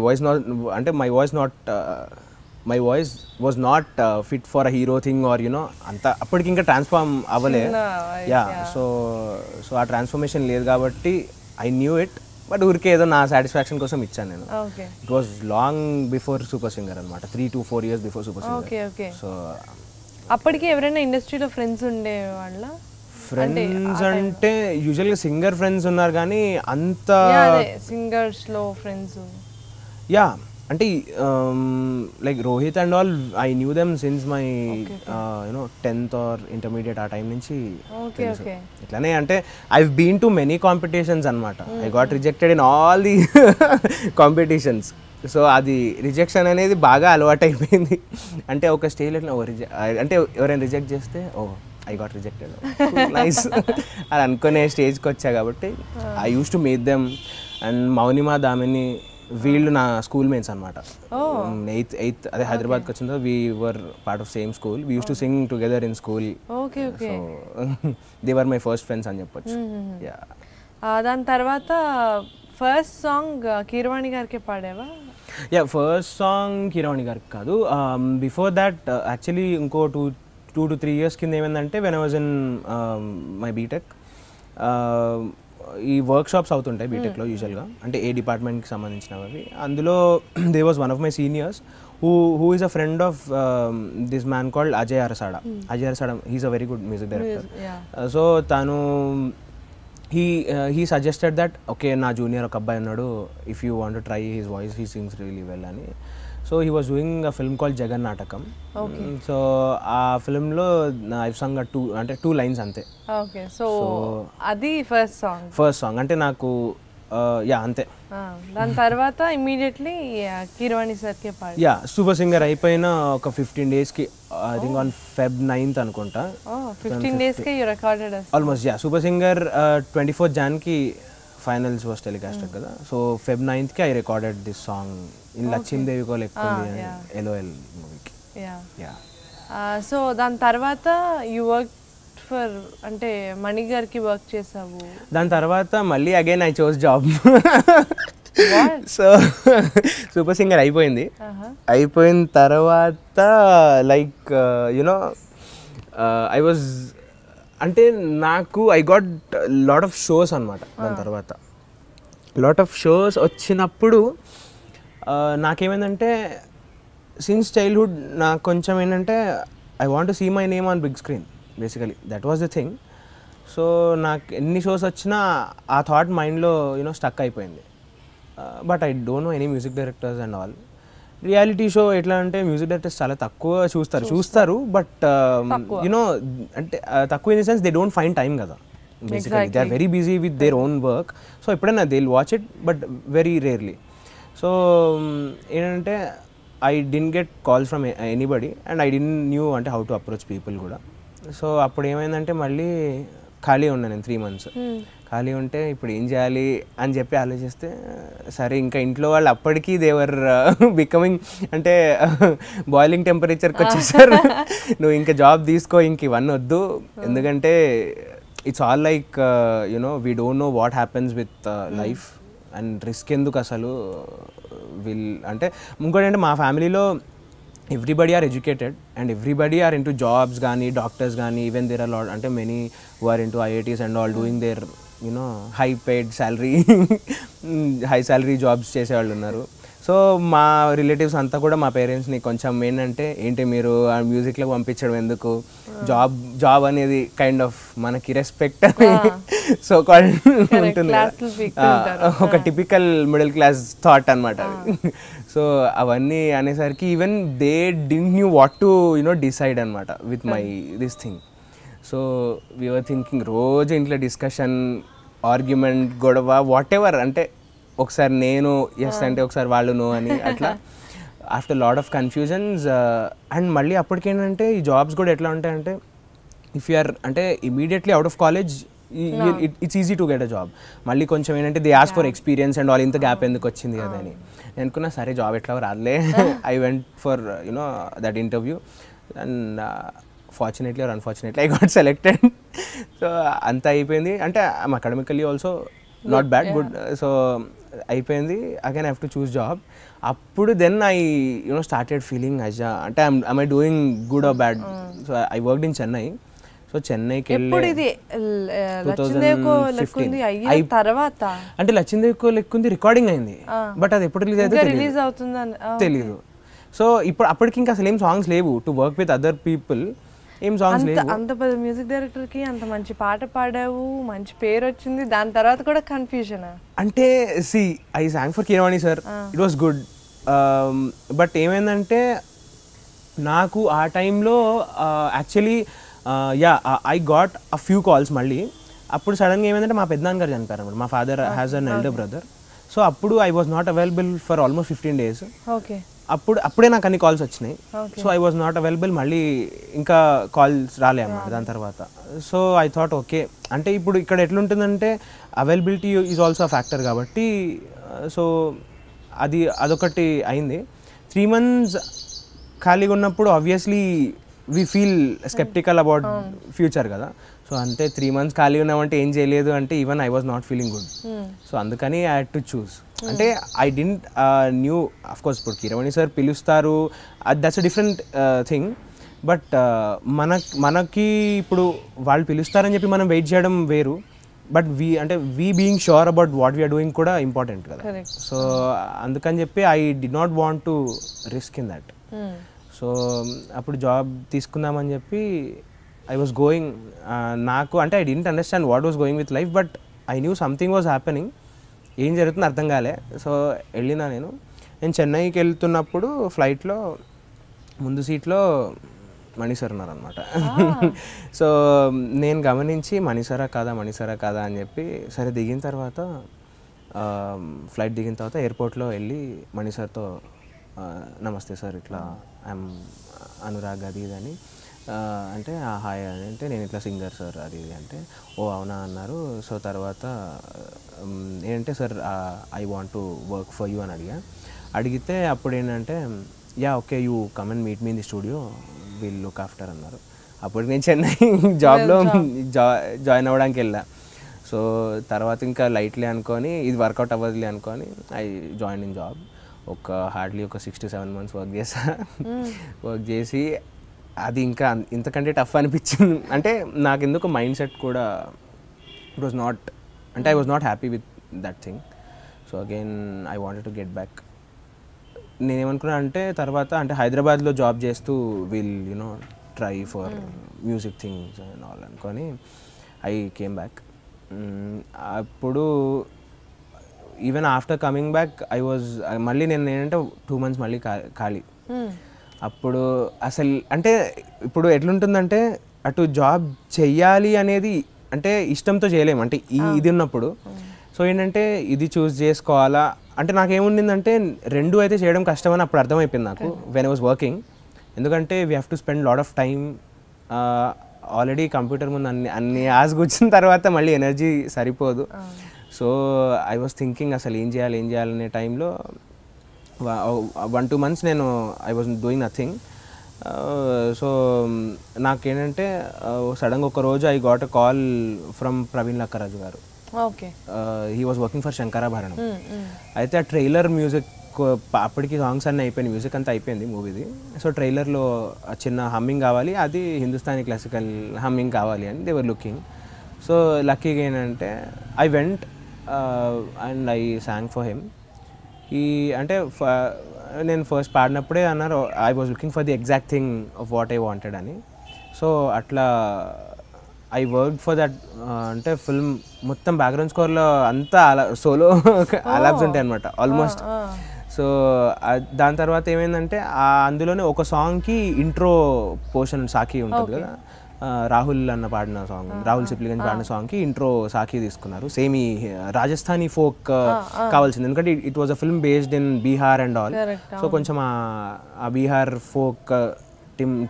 voice was not fit for a hero thing or you know అంత అప్పటికి ఇంకా ట్రాన్స్ఫార్మ్ అవ్వలే. యా సో ఆ ట్రాన్స్ఫర్మేషన్ లేదు కాబట్టి ఐ న్యూ ఇట్, బట్ ఊరికే ఏదో నా సాటిస్ఫాక్షన్ కోసం ఇచ్చాను నేను. It was long before super singer అనమాట, 3 to 4 years before super singer. So అప్పటికి ఎవరైనా ఇండస్ట్రీలో ఫ్రెండ్స్ ఉండేవాళ్ళ? ఫ్రెండ్స్ అంటే యూజువల్గా సింగర్ ఫ్రెండ్స్ ఉన్నారు కానీ అంత సింగర్స్లో ఫ్రెండ్స్ యా అంటే like Rohit and all I knew them since my you know 10th or intermediate ఆ టైం నుంచి తెలుసు. ఇట్లానే అంటే I been to many competitions అనమాట. I got rejected in all the competitions. So అది రిజెక్షన్ అనేది బాగా అలవాటు అయిపోయింది. అంటే ఒక స్టేజ్ ఎట్లా అంటే ఎవరైనా రిజెక్ట్ చేస్తే ఐ గాట్ రిజెక్టెడ్ నైస్ అది అనుకునే స్టేజ్కి వచ్చా కాబట్టి I use to meet them. And Mounima Damini వీళ్ళు నా స్కూల్ మేట్స్ అనమాట. ఎయిత్ అదే హైదరాబాద్కి వచ్చిన తర్వాత we were part of same school, we use to Singh together in school. So they were my first friends అని చెప్పొచ్చు. దాని తర్వాత ఫస్ట్ సాంగ్ కీరవాణి గారికి పాడావా? యా ఫస్ట్ సాంగ్ కీరవాణి గారికి కాదు, బిఫోర్ దాట్ యాక్చువల్లీ ఇంకో 2 to 3 years కింద ఏమైందంటే when I was in my BTech, ఈ వర్క్ షాప్స్ అవుతుంటాయి బీటెక్లో యూజువల్గా, అంటే ఏ డిపార్ట్మెంట్కి సంబంధించినవి. అందులో there was one of my seniors who is a friend of this man called Ajay Arasada. Ajay Arasada, he's a very good music director. So tanu he suggested that okay na junior oka abbayi unnadu, if you want to try his voice, he sings really well ani. So he was doing a film called Jagannatakam. So ఆ ఫిల్మ్ లో ఐ సంగ్ 2 lines అంతే. ఓకే సో అది ఫస్ట్ సాంగ్ అంటే నాకు యా అంతే. దాని తర్వాత ఇమ్మీడియట్లీ కీరవాణి సార్కే పాడారు. యా సూపర్ సింగర్ అయిపోయిన ఒక 15 days కి I think on Feb 9th అనుకుంటా. 15 days కి you recorded almost. Ya super singer 24th Jan కి ఫైనల్స్ వాస్ టెలికాస్ట్ కదా. సో Feb 9th కి I recorded this song in Lakshmidevi కో లెక్కుంది LOL మూవీకి. యా సో దాని తర్వాత యు వర్క్ ఫర్ అంటే మణి గారికి వర్క్ చేసావు. దాని తర్వాత మళ్ళీ again I chose job. So super singer అయిపోయింది. అయిపోయిన తర్వాత లైక్ యునో ఐ వాజ్ అంటే నాకు I got lot of shows అనమాట. దాని తర్వాత లాట్ ఆఫ్ షోస్ వచ్చినప్పుడు నాకేమైందంటే సిన్స్ చైల్డ్హుడ్ నాకు కొంచెం ఏంటంటే I want to see my name on big screen basically, that was the thing. So నాకు ఎన్ని షోస్ వచ్చినా ఆ థాట్ మైండ్లో యూనో స్టక్ అయిపోయింది. But I don't know any music directors and all. Reality show ఎట్లా అంటే మ్యూజిక్ డైరెక్టర్స్ చాలా తక్కువ చూస్తారు బట్ యునో అంటే తక్కువ in the sense they don't find time కదా. Basically they are very busy with their own work. So ఎప్పుడైనా they will watch it but very rarely. So ఏంటంటే I didn't get calls from anybody and I didn't knew అంటే హౌ టు అప్రోచ్ పీపుల్ కూడా. సో అప్పుడు ఏమైందంటే మళ్ళీ ఖాళీ ఉన్నాను నేను 3 months. ఖాళీ ఉంటే ఇప్పుడు ఏం చేయాలి అని చెప్పి ఆలోచిస్తే సరే ఇంకా ఇంట్లో వాళ్ళు అప్పటికీ దేవర్ బికమింగ్ అంటే బాయిలింగ్ టెంపరేచర్కి వచ్చేసారు. నువ్వు ఇంకా జాబ్ తీసుకో, ఇంక ఇవన్నీ వద్దు, ఎందుకంటే it's all like you know we don't know what happens with life and risk ఎందుకు అసలు అంటే ఇంకోటి అంటే మా ఫ్యామిలీలో everybody are educated and everybody are into jobs కానీ డాక్టర్స్ కానీ ఈవెన్ దేర్ ఆర్ లాట్ అంటే many who are into IITs and all doing their you know high paid salary high salary jobs చేసేవాళ్ళు ఉన్నారు. సో మా రిలేటివ్స్ అంతా కూడా మా పేరెంట్స్ని కొంచెం ఏంటంటే ఏంటి మీరు ఆ మ్యూజిక్లోకి పంపించడం ఎందుకు, జాబ్ అనేది కైండ్ ఆఫ్ మనకి రెస్పెక్ట్ అని సో కాల్డ్ ఉంటుంది, ఒక టిపికల్ మిడిల్ క్లాస్ థాట్ అనమాట. సో అవన్నీ అనేసరికి even they didn't knew what to you know decide అనమాట with my this thing. So we're thinking రోజు ఇంట్లో డిస్కషన్, ఆర్గ్యుమెంట్, గొడవ, వాట్ ఎవర్, అంటే ఒకసారి నేను ఎస్ అంటే ఒకసారి వాళ్ళు నో అని అట్లా after lot of confusions. And మళ్ళీ అప్పటికేంటంటే ఈ జాబ్స్ కూడా ఎట్లా ఉంటాయంటే ఇఫ్ యూఆర్ అంటే immediately out of college it's easy to get a job. మళ్ళీ కొంచెం ఏంటంటే they ask for experience and all, ఇంత గ్యాప్ ఎందుకు వచ్చింది కదా అని నేను అనుకున్నా. సరే జాబ్ ఎట్లా రాలే, I went for you know that interview and fortunately or unfortunately I got selected. So అంతా అయిపోయింది, అంటే I'm academically also not bad, good. So అయిపోయింది, again I have to choose job. అప్పుడు then I you know started feeling అజా అంటే I doing good or bad. So I worked in Chennai. So చెన్నైకి వెళ్ళి 2015 తర్వాత అంటే లచ్చిందేవికో లెక్కుంది రికార్డింగ్ అయింది, బట్ అది ఎప్పుడు రిలీజ్ అవుతుందని తెలీదు. సో ఇప్పుడు అప్పటికి ఇంకా అసలు ఏం సాంగ్స్ లేవు to work with other people, ఏం సాంగ్స్ లేవు. అంత పెద్ద మ్యూజిక్ డైరెక్టర్కి అంత మంచి పాట పాడావు, మంచి పేరు వచ్చింది, దాని తర్వాత కూడా కన్ఫ్యూజన్ అంటే see I sang for Keeravani sir, it was good. But ఏమైందంటే నాకు ఆ టైంలో actually I got a few calls మళ్ళీ. అప్పుడు సడన్గా ఏమైందంటే మా పెద్దనాన్నగారు చనిపోయారు అనమాట. మా father has an elder brother. So అప్పుడు I was not available for almost 15 days. Okay, అప్పుడే నాకు అన్ని కాల్స్ వచ్చినాయి. So I was not available, మళ్ళీ ఇంకా కాల్స్ రాలే అన్నమాట దాని తర్వాత. సో ఐ థాట్ ఓకే, అంటే ఇప్పుడు ఇక్కడ ఎట్లుంటుందంటే availability is also a factor కాబట్టి. సో అదొకటి అయింది. 3 months ఖాళీగా ఉన్నప్పుడు obviously we feel sceptical about future కదా. సో అంతే 3 months ఖాళీ ఉన్నామంటే ఏం చేయలేదు అంటే even I was not feeling good. So అందుకని ఐ హ్యాడ్ టు చూస్. అంటే I didn't new of course ఇప్పుడు కీరవాణి సార్ పిలుస్తారు, that's a different thing. But మనకి ఇప్పుడు వాళ్ళు పిలుస్తారని చెప్పి మనం వెయిట్ చేయడం వేరు, but we being sure about what we're doing కూడా ఇంపార్టెంట్ కదా. సో అందుకని చెప్పి I did not want to risk in that. So అప్పుడు జాబ్ తీసుకుందామని చెప్పి ఐ వాజ్ గోయింగ్. నాకు అంటే I didn't understand what was going with life, but I knew something was happening. ఏం జరుగుతుందో అర్థం కాలే. సో వెళ్ళినా నేను చెన్నైకి వెళ్తున్నప్పుడు ఫ్లైట్లో ముందు సీట్లో మణిసార్ ఉన్నారనమాట. సో నేను గమనించి మణిసారా కాదా అని చెప్పి సరే దిగిన తర్వాత ఫ్లైట్ దిగిన తర్వాత ఎయిర్పోర్ట్లో వెళ్ళి మణిసార్తో నమస్తే సార్, ఇట్లా ఐఎమ్ అనురాగ్ అది ఇది అని అంటే హాయ్ అని అంటే నేను ఇట్లా సింగర్ సార్ అది ఇది అంటే ఓ అవునా అన్నారు. సో తర్వాత ఏంటంటే sir I want to work for you అని అడిగితే అప్పుడు ఏంటంటే yeah okay you come and meet me in the studio, will look after అన్నారు. అప్పుడు నేను చెన్నై జాబ్లో జాయిన్ అవ్వడానికి వెళ్ళా. సో తర్వాత ఇంకా లైట్లీ అనుకొని ఇది వర్కౌట్ అవ్వదులే అనుకొని I join in job. Hardly ఒక 6 to 7 months వర్క్ చేసా. వర్క్ చేసి అది ఇంకా ఇంతకంటే టఫ్ అనిపించింది. అంటే నాకు ఎందుకు మైండ్ సెట్ కూడా ఇట్ వాజ్ నాట్, అంటే I was not happy with that thing. So again I wanted to get back. నేనేమనుకున్నా అంటే తర్వాత అంటే హైదరాబాద్లో జాబ్ చేస్తూ will try for music things and all అనుకొని ఐ కేమ్ బ్యాక్. అప్పుడు ఈవెన్ ఆఫ్టర్ కమింగ్ బ్యాక్ మళ్ళీ నేను ఏంటంటే 2 months మళ్ళీ ఖాళీ. అప్పుడు అసలు అంటే ఇప్పుడు ఎట్లుంటుందంటే అటు జాబ్ చెయ్యాలి అనేది అంటే ఇష్టంతో చేయలేము, అంటే ఇది ఉన్నప్పుడు. సో ఏంటంటే ఇది చూస్ చేసుకోవాలా అంటే నాకేముండిందంటే 2 అయితే చేయడం కష్టమని అప్పుడు అర్థమైపోయింది నాకు వెన్ ఐ వాజ్ వర్కింగ్. ఎందుకంటే we have to spend lot of time. Already computer ముందు అన్ని ఆస్ కూర్చున్న తర్వాత మళ్ళీ ఎనర్జీ సరిపోదు. సో ఐ వాజ్ థింకింగ్ అసలు ఏం చేయాలనే టైంలో 1-2 months నేను I was doing nothing. So నాకేంటంటే సడన్గా ఒక రోజు I got a call from Praveen Lakkaraju garu. He was working for Shankarabharanam. అయితే ఆ ట్రైలర్ మ్యూజిక్ అప్పటికి సాంగ్స్ అన్నీ అయిపోయినాయి, మ్యూజిక్ అంతా అయిపోయింది మూవీది. సో ట్రైలర్లో చిన్న హమ్మింగ్ కావాలి, అది హిందుస్థానీ క్లాసికల్ హమ్మింగ్ కావాలి అని దే వర్ లుకింగ్. సో లక్కీగా ఏంటంటే I went and I sang for him. అంటే నేను ఫస్ట్ పాడినప్పుడే అన్నారు I was looking for the exact thing of what I wanted అని. సో అట్లా ఐ వర్క్ ఫర్ దట్. అంటే ఫిల్మ్ మొత్తం బ్యాక్గ్రౌండ్ స్కోర్లో అంతా సోలో అలాబ్స్ ఉంటాయి అనమాట ఆల్మోస్ట్. సో దాని తర్వాత ఏమైందంటే అందులోనే ఒక సాంగ్కి ఇంట్రో పోర్షన్ సాకి ఉంటుంది కదా, రాహుల్ అన్న పాడిన సాంగ్, రాహుల్ సిప్లిగంజ్ పాడిన సాంగ్కి ఇంట్రో సాకి తీసుకున్నారు. సేమ్ ఈ రాజస్థానీ ఫోక్ కావాల్సింది, ఎందుకంటే it was a film based in Bihar and all. So కొంచెం ఆ బీహార్ ఫోక్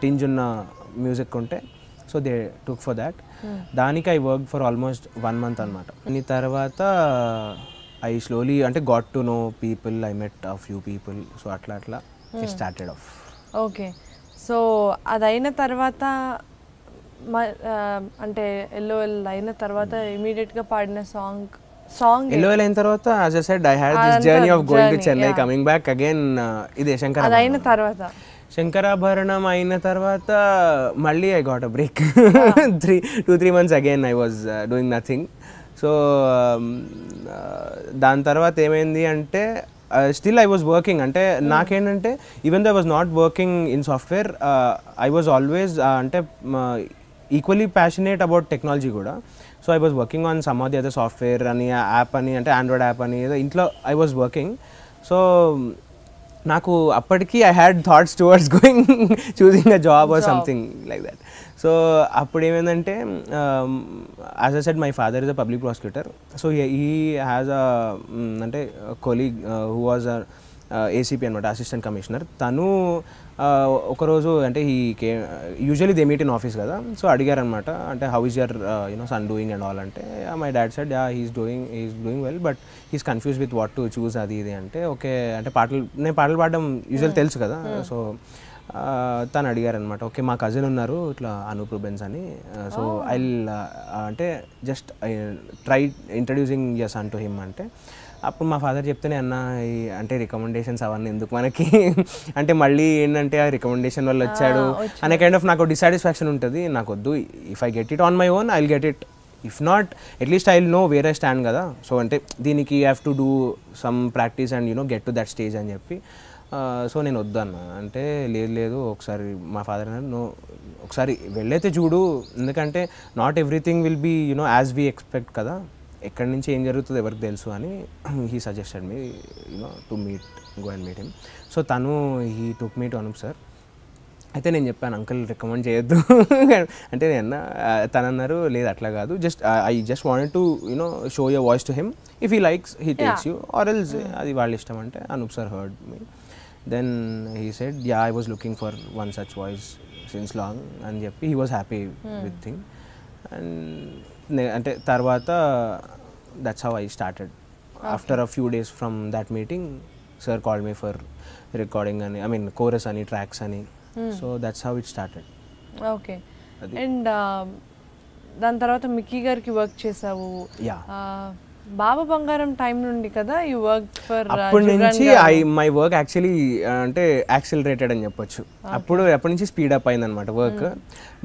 టింజ్ ఉన్న మ్యూజిక్ ఉంటే so they took for that. దానికి I work for almost 1 month అనమాట. దాని తర్వాత ఐ స్లోలీ అంటే got to know people, I met a few people. So అట్లా స్టార్టెడ్ ఆఫ్. ఓకే. సో అదైన తర్వాత అంటే ఎల్ఓఎల్ అయిన తర్వాత ఇమీడియట్గా పాడిన సాంగ్ ఎల్ఓఎల్ అయిన తర్వాత as I said I had this journey of going to Chennai, coming back again. ఇదే శంకరాభరణం అయిన తర్వాత శంకరాభరణం అయిన తర్వాత మళ్ళీ I got a break. 2-3 months again I was doing nothing. So దాని తర్వాత ఏమైంది అంటే స్టిల్ ఐ వాజ్ వర్కింగ్. అంటే నాకేంటంటే even though I was not working in software, I was always అంటే ఈక్వల్లీ ప్యాషనేట్ అబౌట్ టెక్నాలజీ కూడా. So I was working on some of the other software అని, యాప్ అని, అంటే ఆండ్రాయిడ్ యాప్ అని ఏదో ఇంట్లో ఐ వాజ్ వర్కింగ్. సో నాకు అప్పటికి I had thoughts towards going choosing a job or something like that. So అప్పుడు ఏమైందంటే as I said my father is a public prosecutor. So he has a అంటే colleague who was a ACP అనమాట, అసిస్టెంట్ కమిషనర్. తను ఒకరోజు అంటే usually they meet in office కదా. సో అడిగారనమాట అంటే how is your son doing and all అంటే my dad said he's doing well but he's confuse with what to choose అది ఇది అంటే ఓకే అంటే నేను పాటలు పాడడం యూజువల్ తెలుసు కదా. సో తను అడిగారనమాట ఓకే మా కజిన్ ఉన్నారు ఇట్లా అనూప్ రూబెన్స్ అని, సో ఐ అంటే just try introducing your son to him అంటే అప్పుడు మా ఫాదర్ చెప్తేనే అన్న అంటే రికమెండేషన్స్ అవన్నీ ఎందుకు మనకి అంటే మళ్ళీ ఏంటంటే ఆ రికమెండేషన్ వల్ల వచ్చాడు అనే కైండ్ ఆఫ్ నాకు డిసాటిస్ఫాక్షన్ ఉంటుంది. నాకు వద్దు, if I get it on my own I will get it, if not at least I will know where I stand కదా. సో అంటే దీనికి I have to do some practice and get to that stage అని చెప్పి సో నేను వద్దన్న అంటే లేదు ఒకసారి మా ఫాదర్ అన్నారు ఒకసారి వెళ్ళైతే చూడు, ఎందుకంటే not everything will be as we expect కదా, ఎక్కడి నుంచి ఏం జరుగుతుందో ఎవరికి తెలుసు అని he suggested me to go and meet him. So తను he took me to Anoop sir. అయితే నేను చెప్పాను అంకుల్ రికమెండ్ చేయొద్దు అంటే తను అన్నారు లేదు అట్లా కాదు, I just wanted to show your voice to him, if he likes he takes you or else అది వాళ్ళ ఇష్టం అంటే Anoop sir heard me. Then he said yeah I was looking for one such voice since long అని చెప్పి he was happy with thing. And అంటే తర్వాత that's how I started. After a few days from that meeting sir called me for recording అని, ఐ మీన్ కోరస్ అని, ట్రాక్స్ అని. So that's how it started. Okay. And దాని తర్వాత మిక్కీ గారికి వర్క్ చేసావు. Yeah. బాబా బంగారం టైం నుండి కదా యూ వర్క్ ఫర్ అప్పటి నుంచి మై వర్క్ యాక్చువల్లీ అంటే యాక్సిలరేటెడ్ అని చెప్పొచ్చు. అప్పటి నుంచి స్పీడప్ అయిందనమాట వర్క్.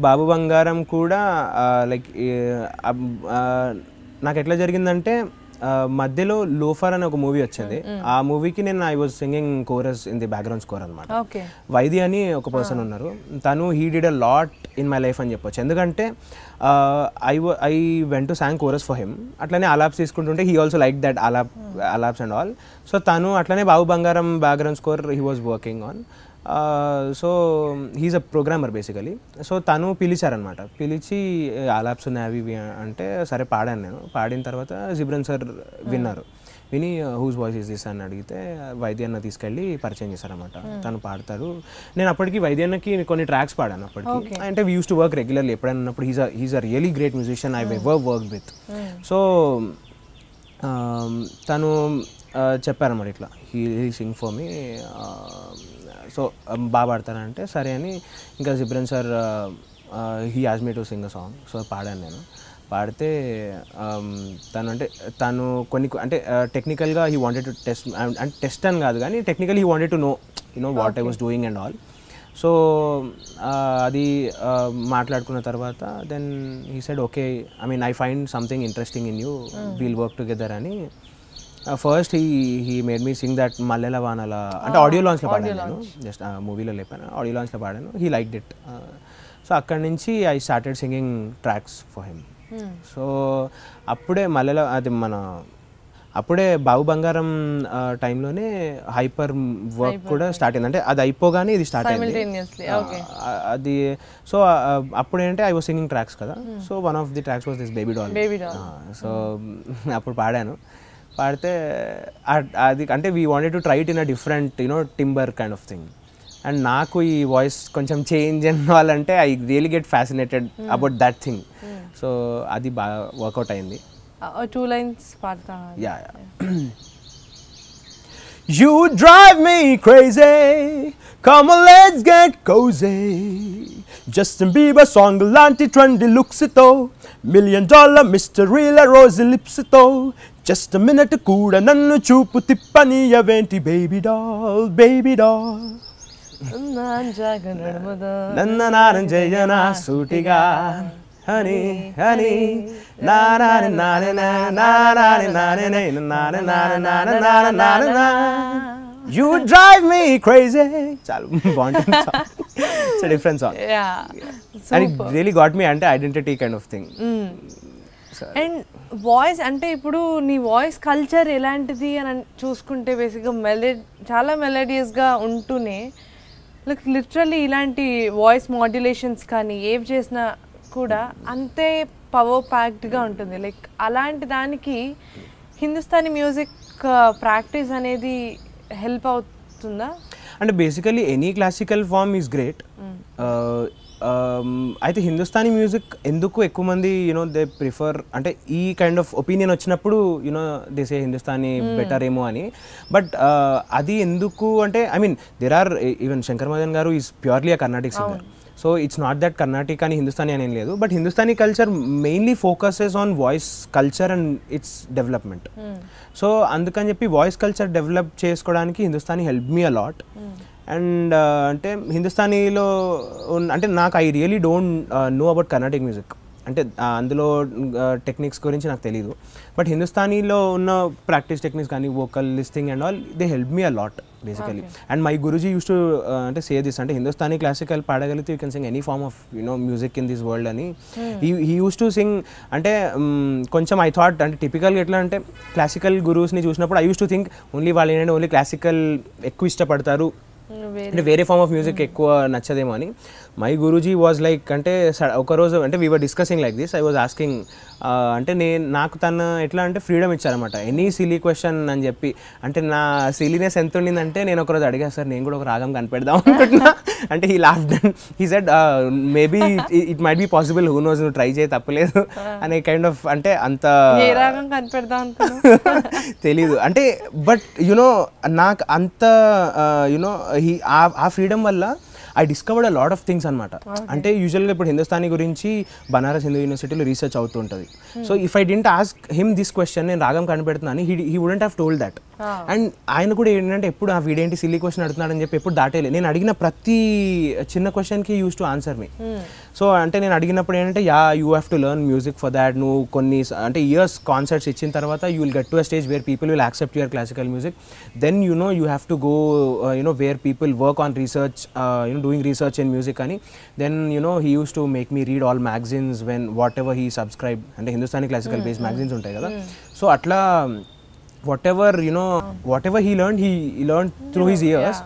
బాబు బంగారం కూడా లైక్ నాకు ఎట్లా జరిగిందంటే మధ్యలో లోఫర్ అనే ఒక మూవీ వచ్చింది. ఆ మూవీకి నేను I was singing chorus in the background score అనమాట. వైది అని ఒక పర్సన్ ఉన్నారు, తను he did a lot in my life అని చెప్పొచ్చు. ఎందుకంటే I went to sang chorus for him. అట్లనే అలాప్స్ తీసుకుంటుంటే he also like that alaps and all. So తను అట్లనే Babu Bangaram background score he was working on. So he's a programmer basically. So తను పిలిచారనమాట, పిలిచి ఆలాప్స్ ఉన్నాయి అవి ఇవి అంటే సరే పాడాను. నేను పాడిన తర్వాత జిబ్రన్ సార్ విన్నారు, విని హూస్ వాయిస్ ఈస్ దిస్ అని అడిగితే వైద్య అన్న తీసుకెళ్ళి పరిచయం చేశారనమాట. తను పాడతారు. నేను అప్పటికి వైద్య అన్నకి కొన్ని ట్రాక్స్ పాడాను అప్పటికి. అంటే we use to work regularly. ఎప్పుడైనా ఉన్నప్పుడు he's a really great musician I ever work with. So తను చెప్పారన్నమాట ఇట్లా he sing for me. So బాగా పాడతానంటే సరే అని ఇంకా Ghibran sir he asked me to sing a song. So పాడాను నేను. పాడితే తను కొన్ని అంటే టెక్నికల్గా హీ వాంటెడ్ టు టెస్ట్, అంటే టెస్ట్ అని కాదు కానీ technical he wanted to know what I was doing and all. So అది మాట్లాడుకున్న తర్వాత then he said okay, I mean I find something interesting in you, we'll work together అని. First he made me sing that Mallela Vaanala అంటే ఆడియో లాంచ్లో పాడాను నేను. జస్ట్ మూవీలో లేపాను, ఆడియో లాంచ్లో పాడాను. He liked it. సో అక్కడి నుంచి I started singing tracks for him. So అప్పుడే మల్లెల అప్పుడే బాబు బంగారం టైంలోనే హైపర్ వర్క్ కూడా స్టార్ట్ అయింది. అంటే అది అయిపోగానే ఇది స్టార్ట్ అయింది అది. సో అప్పుడేంటే ఐ వాజ్ సింగింగ్ ట్రాక్స్ కదా. So one of the tracks was this baby doll. So అప్పుడు పాడాను. పాడితే అది అంటే we wanted to try it in a different timbre kind of thing. And నాకు ఈ వాయిస్ కొంచెం చేంజ్ అవ్వాలంటే I really get fascinated about that thing. So అది బాగా వర్కౌట్ అయింది. 2 lines పాడతా. Ya You drive me crazy, come on let's get cozy. Justin Bieber song lanti trendy looks ito, $1 million mystery la rosy lips ito. Just a minute kuda nannu chupu tippani aventi baby doll. Nanna naranjayana sutiga honey na na na na na na na na na na you drive me crazy. Chalu bonding song. It's a different song. Yeah, and it really got me అంటే identity kind of thing. And voice అంటే ఇప్పుడు నీ వాయిస్ కల్చర్ ఎలాంటిది అని చూసుకుంటే బేసిక్గా చాలా మెలోడియస్గా ఉంటూనే లైక్ లిటరల్లీ ఇలాంటి వాయిస్ మాడ్యులేషన్స్ కానీ ఏవి చేసినా కూడా అంతే పవర్ ప్యాక్డ్గా ఉంటుంది. లైక్ అలాంటి దానికి హిందుస్థానీ మ్యూజిక్ ప్రాక్టీస్ అనేది హెల్ప్ అవుతుందా? అంటే basically any classical form is great. అయితే హిందుస్థానీ మ్యూజిక్ ఎందుకు ఎక్కువ మంది దే ప్రిఫర్ అంటే ఈ కైండ్ ఆఫ్ ఒపీనియన్ వచ్చినప్పుడు దే సే హిందుస్థానీ బెటర్ ఏమో అని. బట్ అది ఎందుకు అంటే I mean there are even Shankar Madan గారు is purely a Carnatic singer. So it's not that Carnatic అని హిందుస్థానీ అని ఏం లేదు. But Hindustani culture mainly focuses on voice culture and its development. So అందుకని చెప్పి వాయిస్ కల్చర్ డెవలప్ చేసుకోవడానికి Hindustani help me a lot. And అంటే హిందుస్థానీలో అంటే నాకు I really don't know about Carnatic music. అంటే అందులో టెక్నిక్స్ గురించి నాకు తెలీదు. బట్ హిందుస్థానీలో ఉన్న ప్రాక్టీస్ టెక్నిక్స్ కానీ vocal listening and all they help me a lot basically. And my Guruji used to అంటే సే దిస్ అంటే హిందుస్థానీ క్లాసికల్ పాడగలిగితే you can sing any form of music in this world అని. హీ యూస్ టు సింగ్ అంటే కొంచెం ఐ థాట్ అంటే టిపికల్గా ఎట్లా అంటే క్లాసికల్ గురూస్ని చూసినప్పుడు I use to think only వాళ్ళు ఏంటంటే ఓన్లీ క్లాసికల్ ఎక్కువ ఇష్టపడతారు, అంటే వేరే ఫార్మ్ ఆఫ్ మ్యూజిక్ ఎక్కువ నచ్చదేమో అని. మై గురూజీ వాజ్ లైక్ అంటే ఒకరోజు అంటే we were discussing like this. I was asking అంటే నాకు తను ఎట్లా అంటే ఫ్రీడమ్ ఇచ్చారనమాట ఎనీ సిలీ క్వశ్చన్ అని చెప్పి. అంటే నా సిలీనెస్ ఎంత ఉండిందంటే నేను ఒకరోజు అడిగా సార్ నేను కూడా ఒక రాగం కనిపెడదాం అనుకుంటున్నా అంటే he laughed and he said maybe it might be possible, who knows, నువ్వు ట్రై చేయి తప్పలేదు అనే కైండ్ ఆఫ్ అంటే అంత తెలీదు అంటే. బట్ నాకు అంత ఆ ఫ్రీడమ్ వల్ల I discovered a lot of things అనమాట. అంటే యూజువల్గా ఇప్పుడు హిందుస్థానీ గురించి బనారస్ హిందూ యూనివర్సిటీలో రీసెర్చ్ అవుతూ ఉంటుంది. So if I didn't ask him this question, నేను రాగం కనిపెడుతున్నాను, he wouldn't have told that. And ఆయన కూడా ఏంటంటే ఎప్పుడు ఆ వీడేంటి సిల్లీ క్వశ్చన్ అడుగుతున్నాడని చెప్పి ఎప్పుడు దాటేలే. నేను అడిగిన ప్రతి చిన్న క్వశ్చన్కి used to answer me. So అంటే నేను అడిగినప్పుడు ఏంటంటే you have to learn music for that. నువ్వు కొన్ని అంటే ఇయర్స్ కాన్సర్ట్స్ ఇచ్చిన తర్వాత you will get to a stage where people will accept your classical music. Then you have to go where people work on research, doing research in music అని. Then he used to make me read all magazines when whatever he subscribe, అంటే హిందుస్థానీ క్లాసికల్ బేస్డ్ మ్యాగజైన్స్ ఉంటాయి కదా. సో అట్లా whatever he learned through his ears.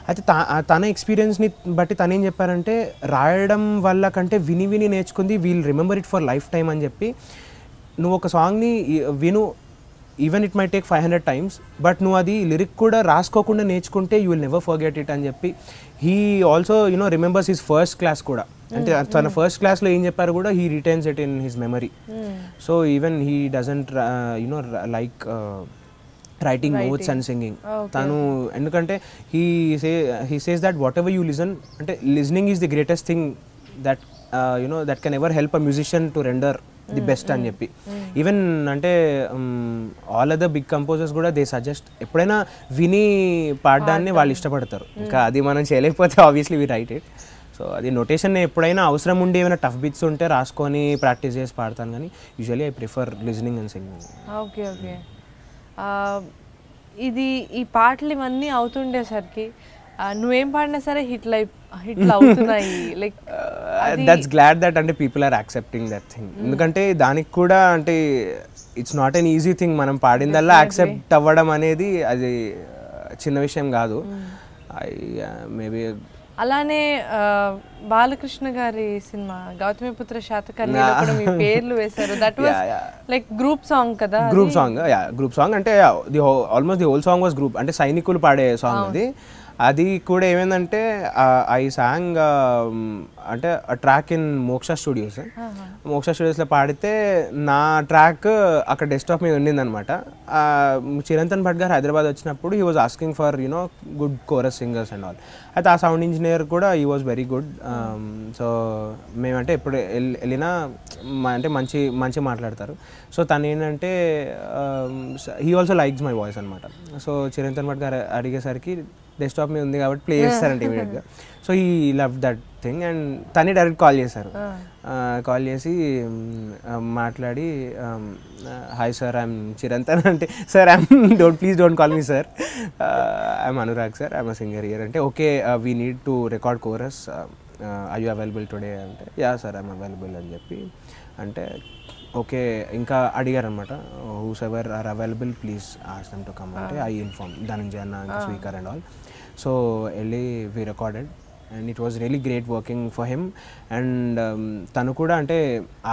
అయితే తన ఎక్స్పీరియన్స్ని బట్టి తను ఏం చెప్పారంటే, రాయడం వల్ల కంటే విని నేర్చుకుంది, wheel remember it for life time అని చెప్పి. నువ్వు ఒక సాంగ్ని విను, even it my take 500 times, but నువ్వు అది లిరిక్ కూడా రాసుకోకుండా నేర్చుకుంటే you will never forget it అని చెప్పి. He also remembers his first class కూడా. అంటే తన ఫస్ట్ క్లాస్లో ఏం చెప్పారు కూడా he retains it in his memory. So even he doesn't like writing notes and singing. తను ఎందుకంటే he says that what ever you listen, అంటే listening is the greatest thing that that can ever help a musician to render the best అని చెప్పి. ఈవెన్ అంటే ఆల్ అదర్ బిగ్ కంపోజర్స్ కూడా దే సజెస్ట్ ఎప్పుడైనా విని పాడడాన్ని వాళ్ళు ఇష్టపడతారు. ఇంకా అది మనం చేయలేకపోతే obviously we write it. So అది నోటేషన్ ఎప్పుడైనా అవసరం ఉండి ఏమైనా టఫ్ బిట్స్ ఉంటే రాసుకొని ప్రాక్టీస్ చేసి పాడతాను, కానీ usually I prefer listening and singing. Okay okay. ఈ పాటలు ఇవన్నీ అవుతుండేసరికి నువ్వేం పాడినా సరే హిట్లు అవుతున్నాయి. లైక్ దట్స్ గ్లాడ్ దట్ అంటే people are accepting that thing. ఎందుకంటే దానికి కూడా అంటే it's not an easy thing. మనం పాడిందల్లా యాక్సెప్ట్ అవ్వడం అనేది అది చిన్న విషయం కాదు. మేబీ అలానే బాలకృష్ణ గారి సినిమా గౌతమిపుత్ర శాతకర్ణిలో కూడా మీ పేర్లు వేశారు. That was like group song కదా? గ్రూప్ సాంగ్ అంటే almost the whole song was group, అంటే సైనికులు పాడే సాంగ్ అది. అది కూడా ఏమైందంటే ఐ సాంగ్ అంటే ట్రాక్ ఇన్ మోక్ష స్టూడియోస్లో పాడితే నా ట్రాక్ అక్కడ డెస్క్టాప్ మీద ఉండిందనమాట. చిరంతన్ భట్ గారు హైదరాబాద్ వచ్చినప్పుడు he was asking for good chorus singers and all. అయితే ఆ సౌండ్ ఇంజనీర్ కూడా he was very good. So మేమంటే ఎప్పుడు వెళ్ళినా అంటే మంచి మాట్లాడతారు. సో తను ఏంటంటే he also likes my voice అనమాట. సో చిరంతన్ భట్ గారు అడిగేసరికి డెస్క్టాప్ మీద ఉంది కాబట్టి ప్లే చేస్తారంటే ఇమీడియట్గా. So I love that thing. And తనే డైరెక్ట్ కాల్ చేశారు. కాల్ చేసి మాట్లాడి హాయ్ సార్ ఐఎమ్ చిరంతన్ అంటే, sir please don't call me sir, I'm Anurag sir, I'm a singer here అంటే, okay we need to record chorus, are you available today అంటే, యా సార్ ఐఎమ్ అవైలబుల్ అని చెప్పి అంటే, ఓకే ఇంకా అడిగారు అనమాట, whoever are available please ask them to come అంటే ఐ ఇన్ఫార్మ్ ధనంజయ అన్న ఇంకా స్పీకర్ అండ్ ఆల్. సో వెళ్ళి we recorded and it was really great working for him. And తను కూడా అంటే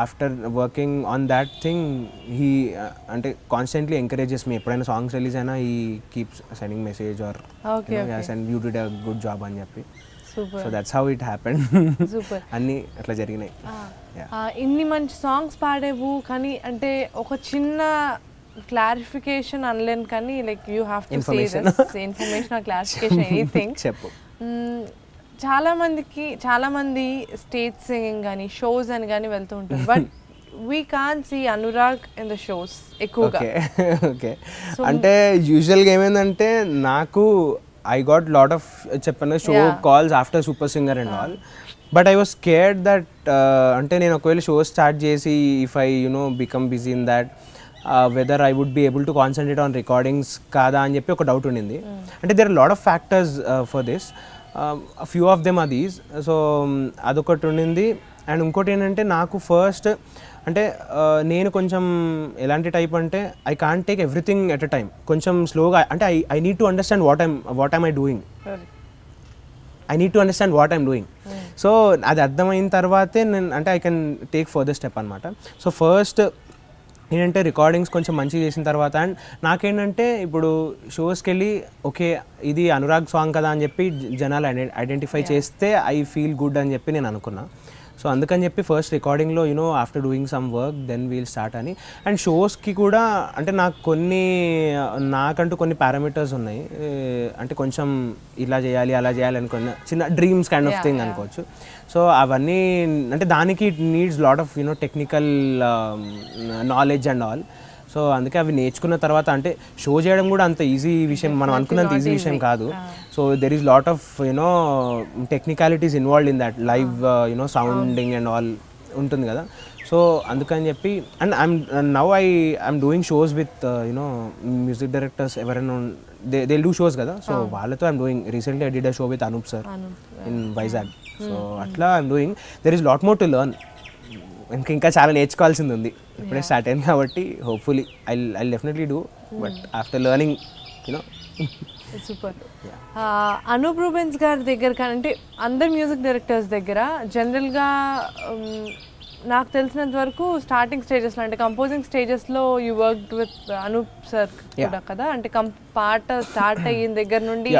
after working on that thing he అంటే కాన్స్టెంట్లీ ఎంకరేజెస్ మీ. ఎప్పుడైనా సాంగ్స్ రిలీజ్ అయినా he keeps sending message or and you did a good job అని చెప్పి. So that's how it happened. అన్నీ అట్లా జరిగినాయి. ఇన్ని మంచి సాంగ్స్ పాడేవు, కానీ అంటే ఒక చిన్న క్లారిఫికేషన్ అనలేను, కానీ like you have to say this information are clarification anything. చెప్పు. చాలా మంది స్టేజ్ సింగింగ్ కానీ షోస్ అని కానీ వెళ్తూ ఉంటారు, but we can't see Anurag in the shows ఎక్కువగా. ఓకే అంటే యూజువల్గా ఏమైందంటే నాకు I got lot of show calls after Super Singer and all, but I was scared that ante nenu okavela show start chesi if I become busy in that whether I would be able to concentrate on recordings kada ani cheppi oka doubt undindi. Ante there are a lot of factors for this, a few of them are these. So adokati undindi. And inkoti enante naaku first అంటే నేను కొంచెం ఎలాంటి టైప్ అంటే I can't take everything at a time, కొంచెం స్లోగా. అంటే I need to understand what I'm I doing. So అది అర్థమైన తర్వాతే నేను అంటే I can take further step అనమాట. సో ఫస్ట్ ఏంటంటే రికార్డింగ్స్ కొంచెం మంచిగా చేసిన తర్వాత, అండ్ నాకేంటంటే ఇప్పుడు షోస్కి వెళ్ళి ఓకే ఇది అనురాగ్ సాంగ్ కదా అని చెప్పి జనాలు ఐడెంటిఫై చేస్తే ఐ ఫీల్ గుడ్ అని చెప్పి నేను అనుకున్నా. సో అందుకని చెప్పి ఫస్ట్ రికార్డింగ్లో you know after doing some work then we'll start అని. అండ్ షోస్కి కూడా అంటే నాకంటూ కొన్ని పారామీటర్స్ ఉన్నాయి, అంటే కొంచెం ఇలా చేయాలి అలా చేయాలి అనుకున్న చిన్న డ్రీమ్స్ కైండ్ ఆఫ్ థింగ్ అనుకోవచ్చు. సో అవన్నీ అంటే దానికి it needs lot of you know technical knowledge and all. So అందుకే అవి నేర్చుకున్న తర్వాత అంటే షో చేయడం కూడా అంత ఈజీ విషయం, మనం అనుకున్నంత ఈజీ విషయం కాదు. So there is lot of you know technicalities involved in that, live you know sounding and all ఉంటుంది కదా. సో అందుకని చెప్పి and I'm doing shows with you know music directors ఎవరైనా దే డూ షోస్ కదా. సో వాళ్ళతో I'm doing recently I did a show with Anoop sir in Vizag. So అట్లా I'm doing, there is lot more to learn. ఇంకా చాలా నేర్చుకోవాల్సింది ఉంది, ఇప్పుడే స్టార్ట్ అయింది కాబట్టి hopefully I definitely do, but after learning you know. Super. Anoop Rubens గారి దగ్గర అంటే అందరు మ్యూజిక్ డైరెక్టర్స్ దగ్గర జనరల్గా నాకు తెలిసినంత వరకు స్టార్టింగ్ స్టేజెస్లో అంటే కంపోజింగ్ స్టేజెస్లో you worked with Anoop sir కూడా కదా, అంటే పాట స్టార్ట్ అయిన దగ్గర నుండి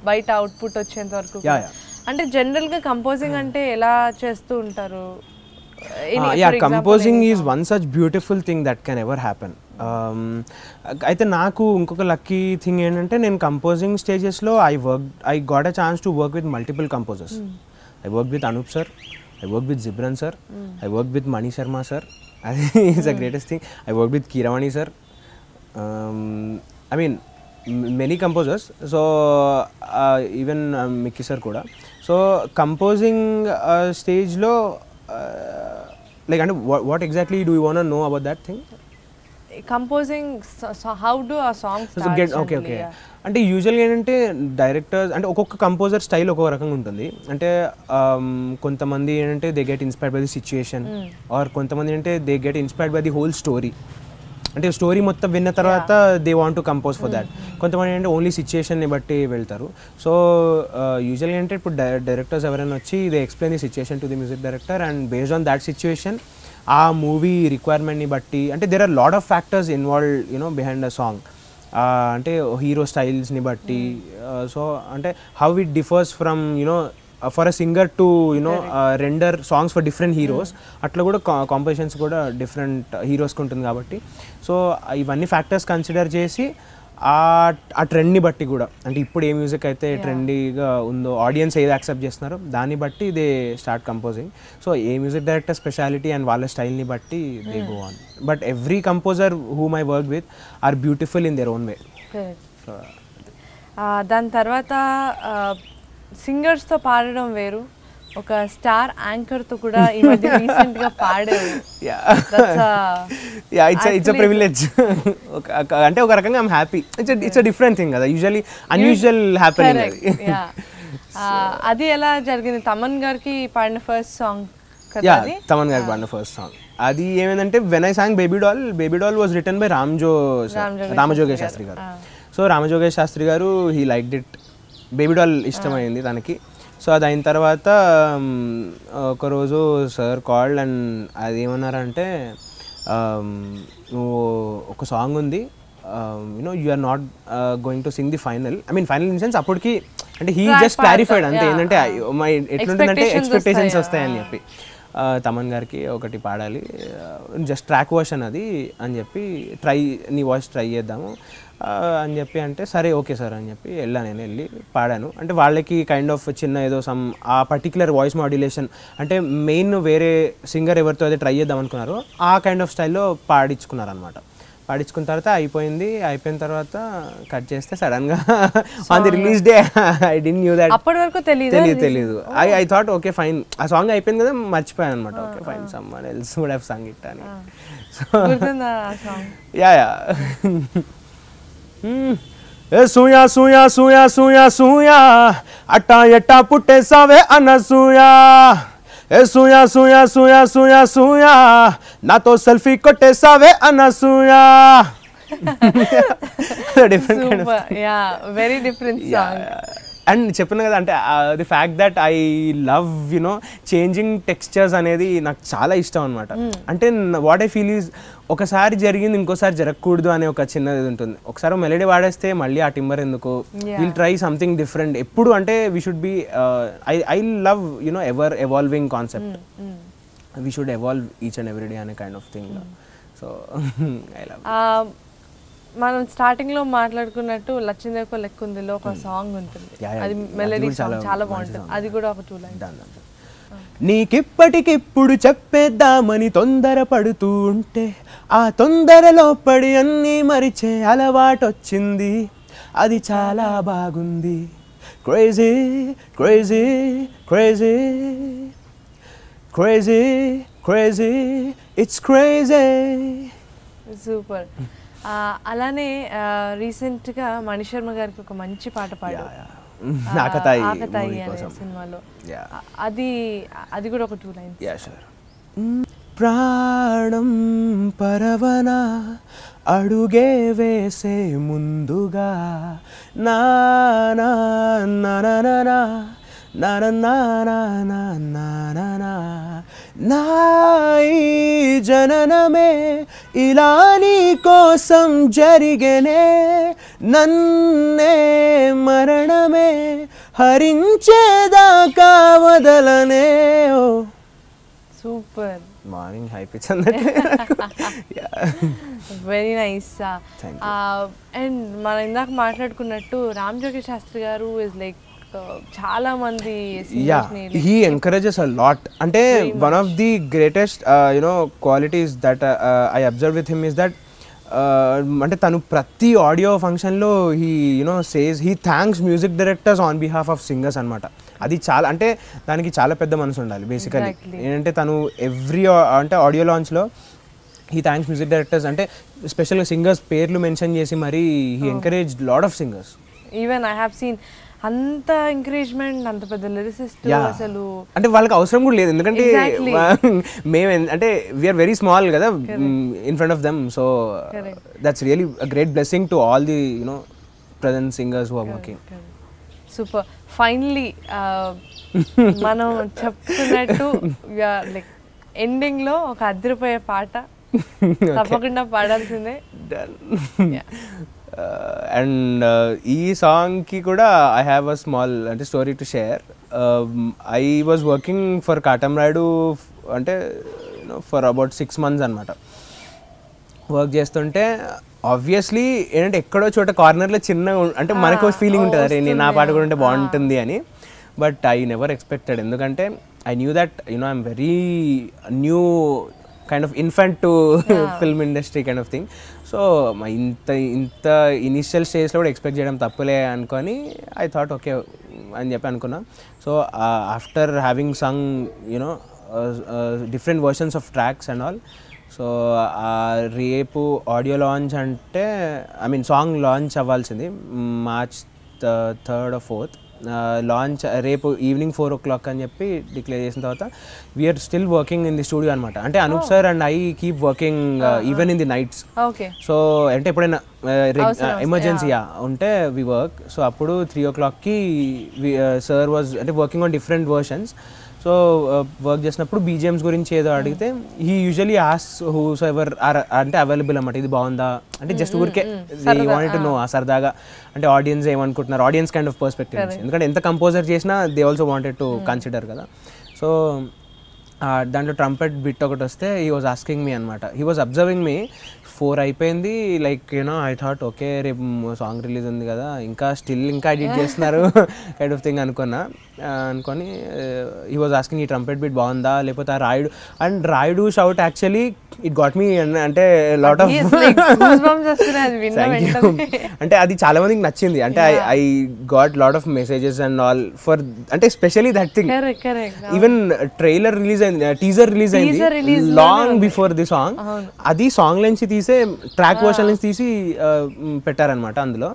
బయట అవుట్పుట్ వచ్చేంత వరకు. అంటే జనరల్గా కంపోజింగ్ అంటే ఎలా చేస్తూ ఉంటారు? Composing is one such beautiful thing that can ever happen. అయితే నాకు ఇంకొక లక్కీ థింగ్ ఏంటంటే నేను కంపోజింగ్ స్టేజెస్లో I got a chance to work with multiple composers. I work with Anoop sir, I worked with Zibran sir, I worked with Mani Sharma sir. It's the greatest thing. I worked with Keeravani sir. I mean, many composers. So even Mickey sir kuda. So composing stage lo, like, and what exactly do you want to know about that thing? Composing, so how do a song start? Okay. అంటే యూజువల్గా ఏంటంటే డైరెక్టర్స్ అంటే ఒక్కొక్క కంపోజర్ స్టైల్ ఒక్కొక్క రకంగా ఉంటుంది. అంటే కొంతమంది ఏంటంటే they get inspired by the situation, or కొంతమంది ఏంటంటే they get inspired by the whole story. అంటే స్టోరీ మొత్తం విన్న తర్వాత they want to compose for that. కొంతమంది ఏంటంటే ఓన్లీ సిచ్యుయేషన్ని బట్టి వెళ్తారు. సో యూజువల్గా ఏంటంటే ఇప్పుడు డైరెక్టర్స్ ఎవరైనా వచ్చి they explain the situation to the music director, and based on that situation ఆ మూవీ రిక్వైర్మెంట్ని బట్టి అంటే there are lot of factors involved you know behind a song. అంటే హీరో స్టైల్స్ని బట్టి, సో అంటే how it differs from you know for a singer to you know render songs for different heroes, అట్లా కూడా కాంపోజిషన్స్ కూడా డిఫరెంట్ హీరోస్కి ఉంటుంది కాబట్టి. సో ఇవన్నీ ఫ్యాక్టర్స్ కన్సిడర్ చేసి ఆ ట్రెండ్ని బట్టి కూడా, అంటే ఇప్పుడు ఏ మ్యూజిక్ అయితే ట్రెండీగా ఉందో, ఆడియన్స్ ఏది యాక్సెప్ట్ చేస్తున్నారో దాన్ని బట్టి దే స్టార్ట్ కంపోజింగ్. సో ఏ మ్యూజిక్ డైరెక్టర్ స్పెషాలిటీ అండ్ వాళ్ళ స్టైల్ని బట్టి they go on. But every composer whom I work with are beautiful in their own way. దాని తర్వాత సింగర్స్తో పాడడం వేరు, ఒక స్టార్ యాంకర్తో కూడా ఈ మధ్య రీసెంట్గా పాడారు. It's a privilege. అంటే ఒక రకంగా I'm happy. It's a different thing కదా, యూజువల్లీ అన్యూజువల్ హ్యాపెనింగ్ అది. అది ఎలా జరిగింది? తమన్ గారికి పాడిన ఫస్ట్ సాంగ్ కదా? తమన్ గారికి పాడిన ఫస్ట్ సాంగ్ అది ఏమైందంటే when I sang baby doll was written by Ramajogesh Shastri గారు. సో రామజోగేష్ శాస్త్రి గారు he liked it, baby doll ఇష్టమైంది తనకి. సో అది అయిన తర్వాత ఒకరోజు సార్ కాల్డ్ అండ్ అది ఏమన్నారంటే, నువ్వు ఒక సాంగ్ ఉంది, you know you are not going to sing the final. I mean final in sense అప్పటికి అంటే హీ జస్ట్ క్లారిఫైడ్ అంతే, ఏంటంటే మై ఎట్లుంటుందంటే ఎక్స్పెక్టేషన్స్ వస్తాయని చెప్పి తమన్ గారికి ఒకటి పాడాలి, జస్ట్ ట్రాక్ వర్షన్ అది అని చెప్పి నీ వాయిస్ ట్రై చేద్దాము అని చెప్పి అంటే సరే ఓకే సార్ అని చెప్పి నేను వెళ్ళి పాడాను. అంటే వాళ్ళకి కైండ్ ఆఫ్ చిన్న ఏదో సమ్ ఆ పర్టికులర్ వాయిస్ మాడ్యులేషన్ అంటే మెయిన్ వేరే సింగర్ ఎవరితో అయితే ట్రై చేద్దాం అనుకున్నారో ఆ కైండ్ ఆఫ్ స్టైల్లో పాడించుకున్నారు అనమాట. పాడించుకున్న తర్వాత అయిపోయిన తర్వాత కట్ చేస్తే సడన్గా on the release day I didn't knew that. అప్పటి వరకు తెలీదు. ఐ థాట్ ఓకే ఫైన్, ఆ సాంగ్ అయిపోయింది కదా మర్చిపోయాను అనమాట. Okay fine, someone else would have sung it అని. యా సూయా సూయా సూయా సూయా సూయా అట్టా ఎట్టా పుట్టేసావే అనసూయా, సూయా సూయా సూయా సూయా సూయా నాతో సెల్ఫీ కొట్టేసావే Anasuya. Very different song. And చెప్పిన కదా అంటే the fact that I love you know changing textures అనేది నాకు చాలా ఇష్టం అనమాట. అంటే వాట్ ఐ ఫీల్ ఈజ్ ఒకసారి జరిగింది ఇంకోసారి జరగకూడదు అనే ఒక చిన్నది ఉంటుంది. ఒకసారి మెలడీ వాడేస్తే మళ్ళీ ఆ టింబర్ ఎందుకు, విల్ ట్రై సంథింగ్ డిఫరెంట్ ఎప్పుడు. అంటే we should be I love you know ever evolving concept. We should evolve each and every day అనే kind of thing. So I love. మనం స్టార్టింగ్ లో మాట్లాడుకున్నట్టు లచ్చిందేకో లెక్కుందిలో ఒక సాంగ్ ఉంటుంది, అది మెలడీ సాంగ్ చాలా బాగుంటుంది. అది కూడా ఒక 2 లైన్స్. నీకిప్పటికిప్పుడు చెప్పేద్దామని తొందర పడుతూ ఉంటే ఆ తొందరలో పడి అన్నీ మరిచే అలవాటొచ్చింది, అది చాలా బాగుంది. Crazy crazy crazy crazy crazy it's crazy. Super. అలానే రీసెంట్గా మణిశర్మ గారికి ఒక మంచి పాట పాడారు, ఆకతాయి అనే సినిమాలో. అది కూడా ఒక 2 లైన్స్. ప్రాణం పరవన అడుగే వేసే ముందుగా నా నా నా నా నా జననమే ఇలా నీ కోసం జరిగనే, నన్నే మరణమే హరించేదాకా వదలనే. సూపర్. మార్నింగ్ హై పిచ్ అన్నట్టు. Very nice. అండ్ మనం ఇందాక మాట్లాడుకున్నట్టు రామ్ జోగి శాస్త్రి గారు ఇస్ లైక్ చాలా మంది he encourages a lot. అంటే one of the greatest qualities that I observe with him is that అంటే తను ప్రతి ఆడియో ఫంక్షన్లో says he thanks music directors on behalf of singers అనమాట. అది చాలా అంటే దానికి చాలా పెద్ద మనసు ఉండాలి బేసికలీ. ఏంటంటే తను ఎవ్రీ అంటే audio లాంచ్లో he thanks music directors, అంటే స్పెషల్గా సింగర్స్ పేర్లు మెన్షన్ చేసి మరి he encouraged lot of singers. Even I have seen అంత ఎంకరేజ్మెంట్, అంత పెద్ద లిరిసిస్ట్ అసలు అంటే వాళ్ళకి అవసరం కూడా లేదు, ఎందుకంటే మేము అంటే వీఆర్ వెరీ స్మాల్ కదా in front of them. So that's really a great blessing to all the present singers who are working. Super. Finally మనం చెప్తున్నట్టు లైక్ ఎండింగ్ లో ఒక అదిరిపోయే పాట తప్పకుండా పాడాల్సిందే. అండ్ ఈ సాంగ్కి కూడా ఐ హ్యావ్ అ స్మాల్ అంటే story to share. I was working for Katamarayudu అంటే ఫర్ అబౌట్ 6 months అనమాట. వర్క్ చేస్తుంటే ఆబ్వియస్లీ ఏంటంటే ఎక్కడో చోట కార్నర్లో చిన్న అంటే మనకు ఫీలింగ్ ఉంటుంది, అరే నేను నా పాట కూడా ఉంటే బాగుంటుంది అని. బట్ ఐ నెవర్ ఎక్స్పెక్టెడ్, ఎందుకంటే I knew that I'm very new kind of infant to film industry kind of thing. So ఇంత ఇనిషియల్ స్టేజ్లో కూడా ఎక్స్పెక్ట్ చేయడం తప్పులే అనుకొని ఐ థాట్ ఓకే అని చెప్పి అనుకున్నా. So after having sung different versions of tracks and all, so రేపు ఆడియో లాంచ్ అంటే ఐ మీన్ సాంగ్ లాంచ్ అవ్వాల్సింది March 3rd or 4th. Launch రేపు ఈవినింగ్ 4 o'clock అని చెప్పి డిక్లేర్ చేసిన తర్వాత we are still working in the studio అనమాట. అంటే Anoop sir and I keep working even in the nights. So అంటే ఎప్పుడైనా ఎమర్జెన్సీ ఉంటే వి వర్క్. సో అప్పుడు 3 o'clockకి సార్ వాజ్ అంటే working on different versions. So work చేసినప్పుడు బీజిఎమ్స్ గురించి ఏదో అడిగితే he usually asks whoever are అంటే అవైలబుల్ అన్నమాట, ఇది బాగుందా అంటే జస్ట్ ఊరికే దే వాంటెడ్ టు నో సరదాగా అంటే ఆడియన్స్ ఏమనుకుంటున్నారు, ఆడియన్స్ కైండ్ ఆఫ్ పర్స్పెక్టివ్ నుంచి. ఎందుకంటే ఎంత కంపోజర్ చేసినా they also wanted to consider కదా. సో దాంట్లో ట్రంపెట్ బిట్ ఒకటి వస్తే హీ వాజ్ ఆస్కింగ్ మీ అనమాట, హీ వాజ్ అబ్జర్వింగ్ మీ. 4 అయిపోయింది, లైక్ ఐ థాట్ ఓకే రేపు సాంగ్ రిలీజ్ ఉంది కదా, ఇంకా స్టిల్ ఇంకా ఎడిట్ చేస్తున్నారు కైండ్ ఆఫ్ థింగ్ అనుకొని హీ వాజ్ ఆస్కింగ్ ఈ ట్రంపెట్ బిట్ బాగుందా లేకపోతే ఆ Rayudu. And Rayudu shout actually it got me అంటే లాట్ ఆఫ్ అంటే అది చాలా మందికి నచ్చింది. అంటే I got lot of messages and all for అంటే specially that thing. Even trailer release అయింది, టీజర్ రిలీజ్ అయింది లాంగ్ బిఫోర్ ది సాంగ్. అది సాంగ్ నుంచి తీసే ట్రాక్ వర్షన్ నుంచి తీసి పెట్టారనమాట అందులో.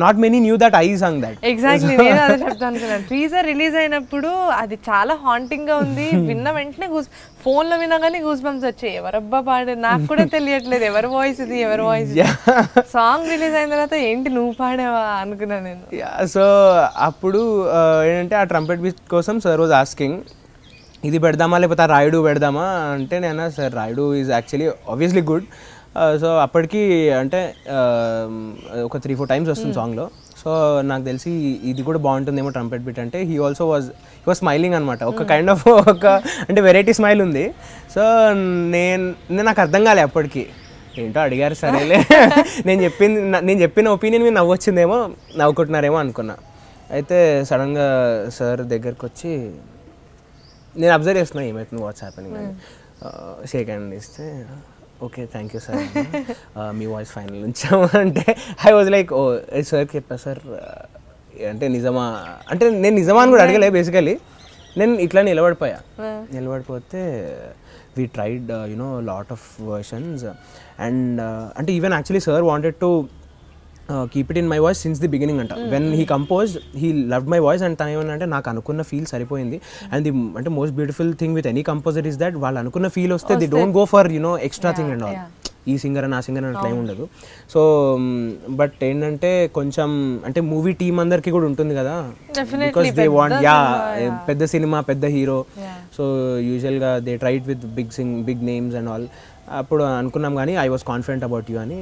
not many knew that I sang that. Exactly నేను అదే చెప్తాను అనుకున్నాను. టీజర్ రిలీజ్ అయినప్పుడు అది చాలా హాంటింగ్ గా ఉంది. విన్న వెంటనే ఫోన్ లో వినగానే గూస్ బంప్స్ వచ్చాయి. ఎవరబ్బా పాడే నాకు కూడా తెలియట్లేదు ఎవరి వాయిస్ ఇది ఎవరి వాయిస్. సాంగ్ రిలీజ్ అయిన తర్వాత ఏంటి నువ్వు పాడావా అనుకున్నాను నేను. సో అప్పుడు ఏంటంటే ఆ ట్రంపెట్ బీట్ కోసం సార్ వాజ్ ఆస్కింగ్ ఇది పెడదామా లేకపోతే రాయుడు పెడదామా అంటే నేను sir Rayudu is actually obviously good. So అప్పటికి అంటే ఒక 3-4 టైమ్స్ వస్తుంది సాంగ్లో. సో నాకు తెలిసి ఇది కూడా బాగుంటుందేమో ట్రంపెట్ బిట్ అంటే హీ వాజ్ స్మైలింగ్ అనమాట. ఒక కైండ్ ఆఫ్ ఒక అంటే వెరైటీ స్మైల్ ఉంది. సో నాకు అర్థం కాలే అప్పటికి ఏంటో అడిగారు సరేలే నేను చెప్పిన ఒపీనియన్ మీద నవ్వొచ్చిందేమో నవ్వుకుంటున్నారేమో అనుకున్నా. అయితే సడన్గా సార్ దగ్గరకు వచ్చి నేను అబ్జర్వ్ చేస్తున్నా ఏమైతుంది వాట్స్ హ్యాపెనింగ్ అని షేక్ హ్యాండ్ ఇస్తే okay thank you sir me voice final ఉంచాము అంటే ఐ వాజ్ లైక్ ఓ సార్కి చెప్పా సార్ అంటే నిజమా అంటే నేను నిజమా అని కూడా అడగలే. బేసికలీ నేను ఇట్లా నిలబడిపోతే we tried lot of versions and అంటే even actually sir wanted to keep it in my voice since the beginning అంట. When he composed he loved my voice and తను ఏమన్నా నాకు అనుకున్న ఫీల్ సరిపోయింది. అండ్ ది అంటే most beautiful thing with any composer is that వాళ్ళు అనుకున్న ఫీల్ వస్తే they don't go for extra thing and all. ఈ సింగర్ అని ఆ సింగర్ అని అట్లా ఏమి ఉండదు. సో బట్ ఏంటంటే కొంచెం అంటే మూవీ టీమ్ అందరికి కూడా ఉంటుంది కదా బికాస్ దే వాంట్ పెద్ద సినిమా పెద్ద హీరో. సో యూజువల్గా they tried with big names and all. అప్పుడు అనుకున్నాం కానీ I was confident about you అని.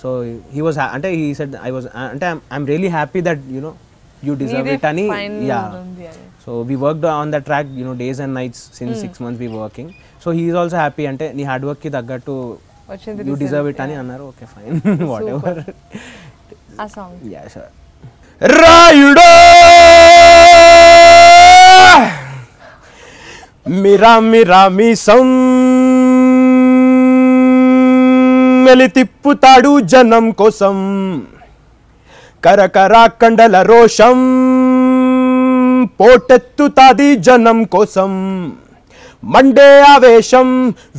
సో హీ వాజ్ అంటే హీ సెడ్ ఐ వాజ్ అంటే I'm really happy that you deserve it అని. Yeah so we worked on the track days and nights since 6 months we working. So he is also happy అంటే నీ హార్డ్ వర్క్కి తగ్గట్టు యూ డిజర్వ్ ఇట్ అని అన్నారు. Okay fine whatever. Yeah sure. రాయుడో మిరా మిరా మీ మెలి తిప్పుతాడు జనం కోసం కరకరా కండల రోషం పోటెత్తుతాది జనం కోసం మండే ఆవేశం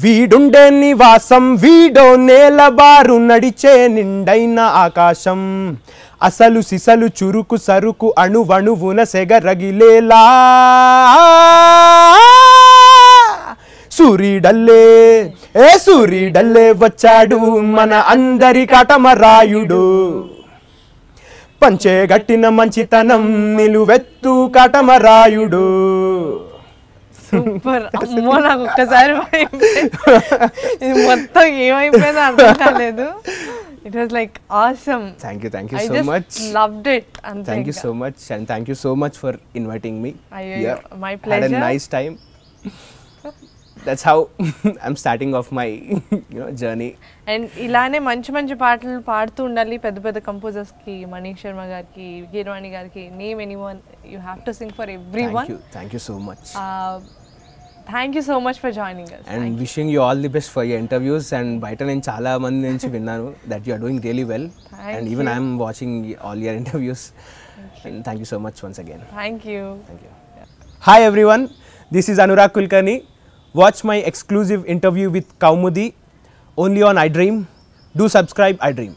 వీడుండే నివాసం వీడో నేలబారు నడిచే నిండైన ఆకాశం అసలు సిసలు చురుకు సరుకు అణువణువున సెగరగిలేలా సూరీడల్లే వచ్చాడు మన అందరి కటమరాయుడు పంచే గట్టిన మంచితనం నిలువెత్తు కటమరాయుడు. సూపర్. అమ్మో నాకు ఒక్కసారి ఇది మొత్తం ఏమైపోయిందో అర్థం కాలేదు. It was like awesome. Thank you I so much. Loved it. Thank you so much and thank you so much for inviting me. Yeah, my pleasure. Had a nice time. That's how I'm starting off my journey. And ఇలానే మంచి మంచి పాటలు పాడుతూ ఉండాలి పెద్ద పెద్ద కంపోజర్స్ కి మనీష్ శర్మ గారికి కీరవాణి గారికి name anyone you have to sing for everyone. Thank you so much. Thank you so much for joining us. And wishing you all the best for your interviews. And బయట నేను చాలా మంది నుంచి విన్నాను that you are doing really well. And even I am watching all your interviews. And thank you so much once again. Thank you. Hi everyone, this is Anurag Kulkarni. Watch my exclusive interview with Kaumudi only on iDream. Do subscribe iDream.